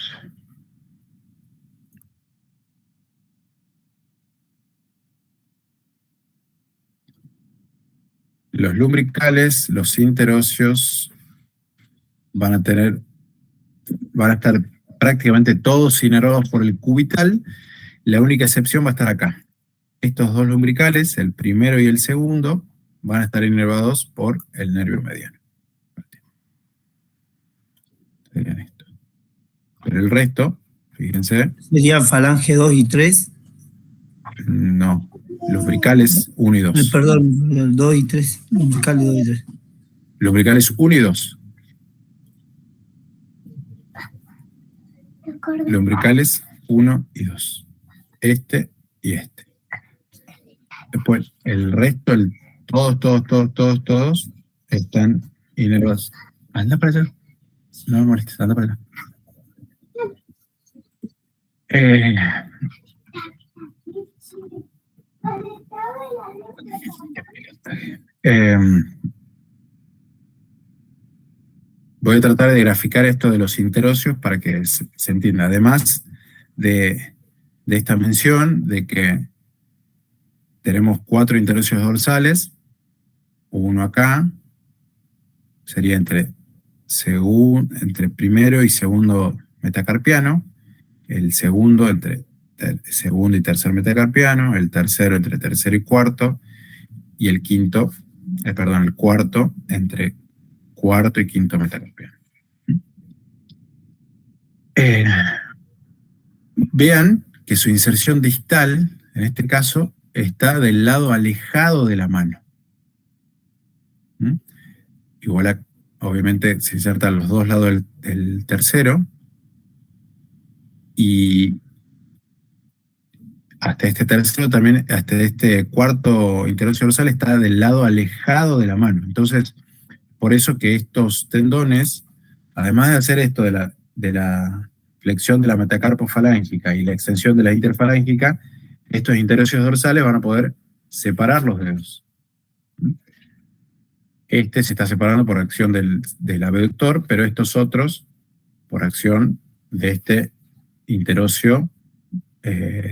Speaker 1: lumbricales, los interóseos, van a estar prácticamente todos inervados por el cubital. La única excepción va a estar acá. Estos dos lumbricales, el primero y el segundo, van a estar inervados por el nervio mediano. Serían esto. Pero el resto, fíjense.
Speaker 4: ¿Serían falange 2 y 3?
Speaker 1: No. Lumbricales 1 y 2.
Speaker 4: Perdón, 2 y 3. Lumbricales 2 y 3.
Speaker 1: Lumbricales 1 y 2. Lumbricales 1 y 2. Este y este. Después, el resto, todos están inervados. Anda para allá. No me molestes, anda para allá. Voy a tratar de graficar esto de los interóseos para que se entienda. Además de esta mención de que tenemos 4 interóseos dorsales, uno acá, sería entre primero y segundo metacarpiano, el segundo entre segundo y tercer metacarpiano, el tercero entre tercero y cuarto, y el cuarto entre cuarto y quinto metacarpiano. Vean que su inserción distal, en este caso, está del lado alejado de la mano. Igual, obviamente, se insertan los dos lados del tercero, y hasta este tercero también, hasta este cuarto interóseo dorsal está del lado alejado de la mano. Entonces, por eso que estos tendones, además de hacer esto de la flexión de la metacarpofalángica y la extensión de la interfalángica, estos interóseos dorsales van a poder separar los dedos. Este se está separando por acción del abductor, pero estos otros por acción de este interóseo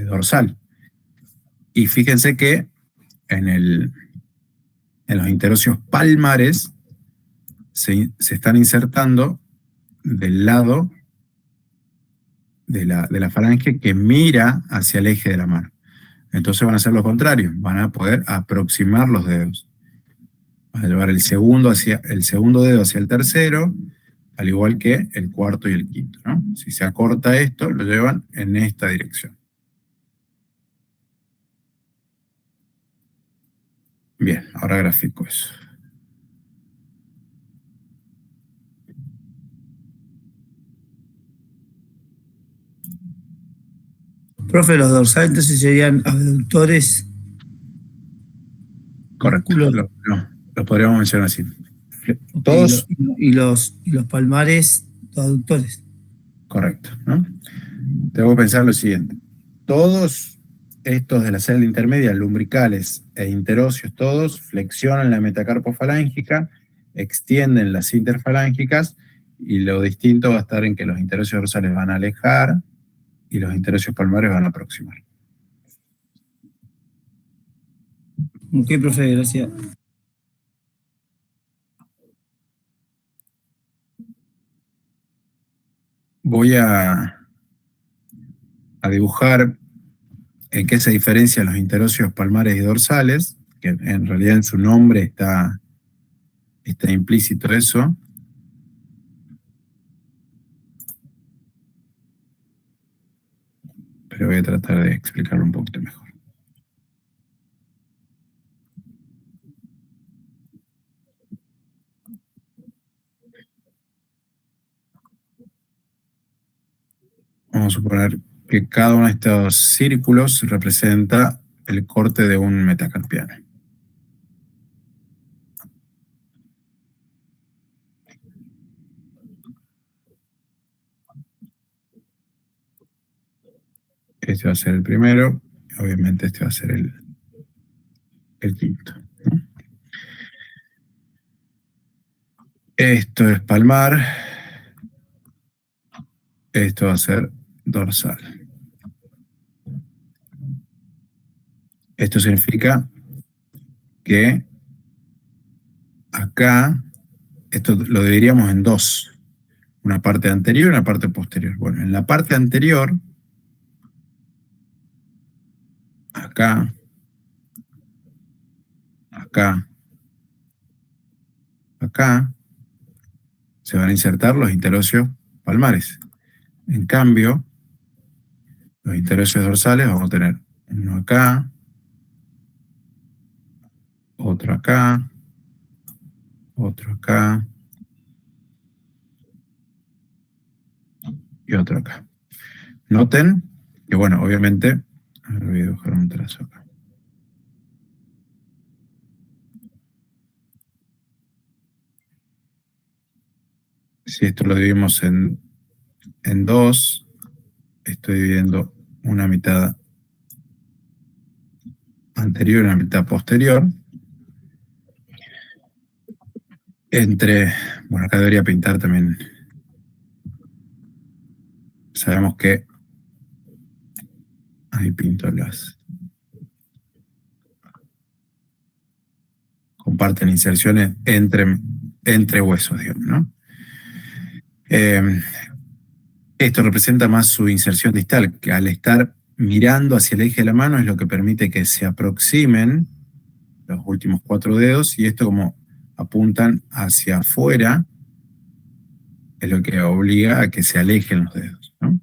Speaker 1: dorsal. Y fíjense que en los interóseos palmares se están insertando del lado de la falange que mira hacia el eje de la mano. Entonces van a hacer lo contrario, van a poder aproximar los dedos. Van a llevar el segundo dedo hacia el tercero, al igual que el cuarto y el quinto, ¿no? Si se acorta esto, lo llevan en esta dirección. Bien, ahora grafico eso.
Speaker 4: Profe, los dorsales entonces serían abductores.
Speaker 1: Correcto, lo podríamos mencionar así. Todos.
Speaker 4: Y los palmares, los aductores.
Speaker 1: Correcto, ¿no? Tengo que pensar lo siguiente. Todos estos de la celda intermedia, lumbricales e interóseos, todos flexionan la metacarpofalángica, extienden las interfalángicas, y lo distinto va a estar en que los interóseos dorsales van a alejar y los interóseos palmares van a aproximar.
Speaker 4: Ok, profe, gracias.
Speaker 1: Voy a dibujar en qué se diferencian los interóseos palmares y dorsales, que en realidad en su nombre está implícito eso. Pero voy a tratar de explicarlo un poquito mejor. Vamos a suponer que cada uno de estos círculos representa el corte de un metacarpiano. Este va a ser el primero, obviamente este va a ser el quinto, ¿no? Esto es palmar, esto va a ser dorsal. Esto significa que acá, esto lo dividiríamos en dos, una parte anterior y una parte posterior. Bueno, en la parte anterior, acá, acá, acá, se van a insertar los interocios palmares. En cambio, los interocios dorsales vamos a tener uno acá, otro acá, otro acá y otro acá. Noten que, bueno, obviamente, ahora voy a dibujar un trazo acá. Si esto lo dividimos en dos, estoy dividiendo una mitad anterior y una mitad posterior. Bueno, acá debería pintar también. Sabemos que ahí pinto comparten inserciones entre huesos, digamos, ¿no? Esto representa más su inserción distal, que al estar mirando hacia el eje de la mano es lo que permite que se aproximen los últimos 4 dedos, y esto, como apuntan hacia afuera, es lo que obliga a que se alejen los dedos, ¿no?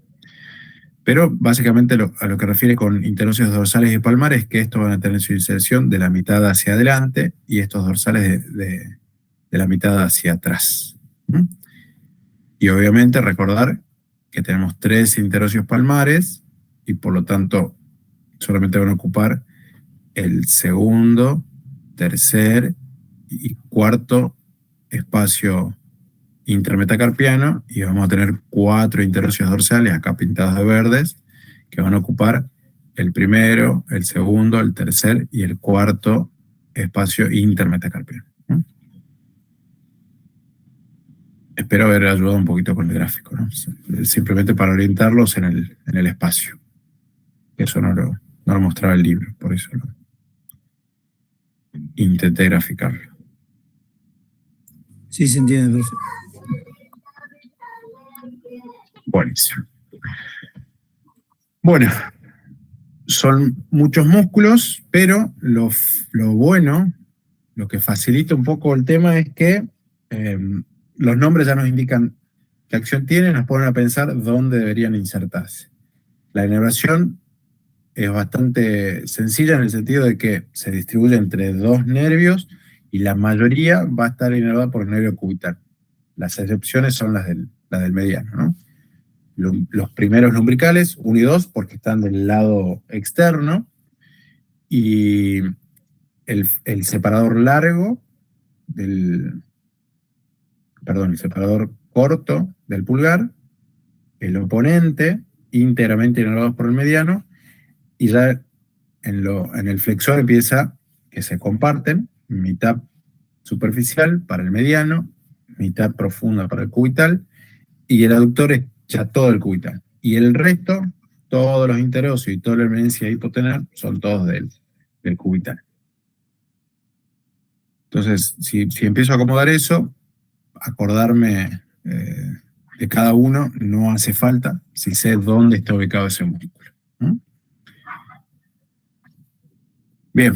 Speaker 1: Pero básicamente a lo que refiere con interocios dorsales y palmares es que estos van a tener su inserción de la mitad hacia adelante y estos dorsales de la mitad hacia atrás, ¿no? Y obviamente recordar que tenemos 3 interocios palmares y por lo tanto solamente van a ocupar el segundo, tercer y cuarto espacio intermetacarpiano, y vamos a tener 4 interocios dorsales, acá pintados de verdes, que van a ocupar el primero, el segundo, el tercer y el cuarto espacio intermetacarpiano, ¿no? Espero haber ayudado un poquito con el gráfico, ¿no? Simplemente para orientarlos en el espacio. Eso no lo mostraba el libro, por eso intenté graficarlo.
Speaker 4: Sí, se entiende, profe.
Speaker 1: Buenísimo. Bueno, son muchos músculos, pero lo bueno, lo que facilita un poco el tema es que los nombres ya nos indican qué acción tienen, nos ponen a pensar dónde deberían insertarse. La inervación es bastante sencilla en el sentido de que se distribuye entre 2 nervios y la mayoría va a estar inervada por el nervio cubital. Las excepciones son las del mediano, ¿no? Los primeros lumbricales, 1 y 2, porque están del lado externo, y el separador largo el separador corto del pulgar, el oponente, íntegramente inervados por el mediano, y ya en el flexor empieza que se comparten, mitad superficial para el mediano, mitad profunda para el cubital, y el aductor es ya todo el cubital. Y el resto, todos los interocios y toda la evidencia hipotenar son todos del cubital. Entonces, si empiezo a acomodar eso, acordarme de cada uno no hace falta si sé dónde está ubicado ese músculo, ¿no? Bien.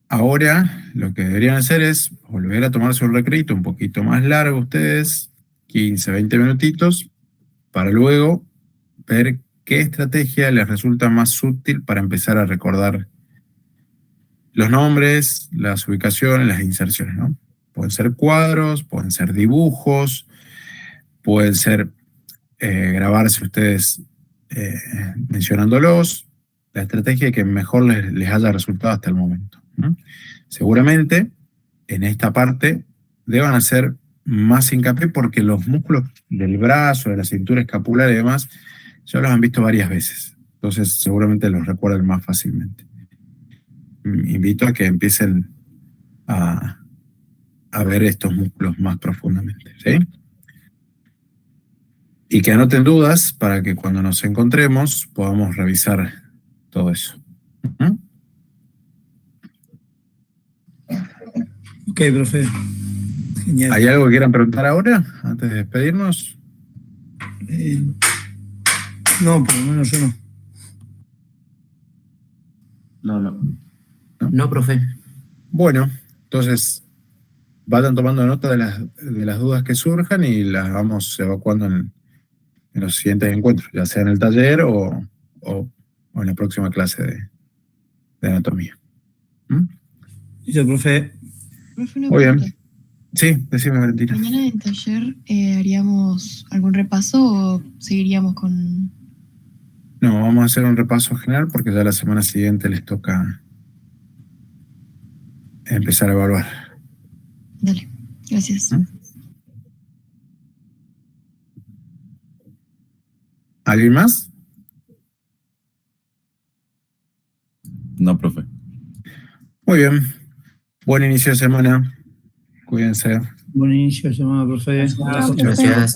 Speaker 1: Ahora lo que deberían hacer es volver a tomarse un recreito un poquito más largo ustedes, 15, 20 minutitos, para luego ver qué estrategia les resulta más útil para empezar a recordar los nombres, las ubicaciones, las inserciones, ¿no? Pueden ser cuadros, pueden ser dibujos, pueden ser grabarse ustedes mencionándolos, la estrategia que mejor les haya resultado hasta el momento. ¿No? Seguramente en esta parte deban hacer más hincapié porque los músculos del brazo, de la cintura escapular y demás, ya los han visto varias veces. Entonces seguramente los recuerden más fácilmente. Invito a que empiecen a ver estos músculos más profundamente, ¿sí? Y que anoten dudas para que cuando nos encontremos podamos revisar todo eso.
Speaker 4: Ok, profe. Genial.
Speaker 1: ¿Hay algo que quieran preguntar ahora, antes de despedirnos?
Speaker 4: No, por lo menos yo no.
Speaker 2: No, profe.
Speaker 1: Bueno, entonces vayan tomando nota de las dudas que surjan y las vamos evacuando en los siguientes encuentros, ya sea en el taller o en la próxima clase de anatomía.
Speaker 4: Listo, profe.
Speaker 6: Profe, una
Speaker 1: Muy bien.
Speaker 6: pregunta.
Speaker 1: Sí, decime, Valentina.
Speaker 6: ¿Mañana en el taller haríamos algún repaso o seguiríamos con...?
Speaker 1: No, vamos a hacer un repaso general porque ya la semana siguiente les toca empezar a evaluar.
Speaker 6: Dale, gracias.
Speaker 1: ¿Alguien más?
Speaker 9: No, profe.
Speaker 1: Muy bien. Buen inicio de semana. Cuídense.
Speaker 4: Buen inicio de semana, profe.
Speaker 3: Chao, profe.
Speaker 2: Gracias.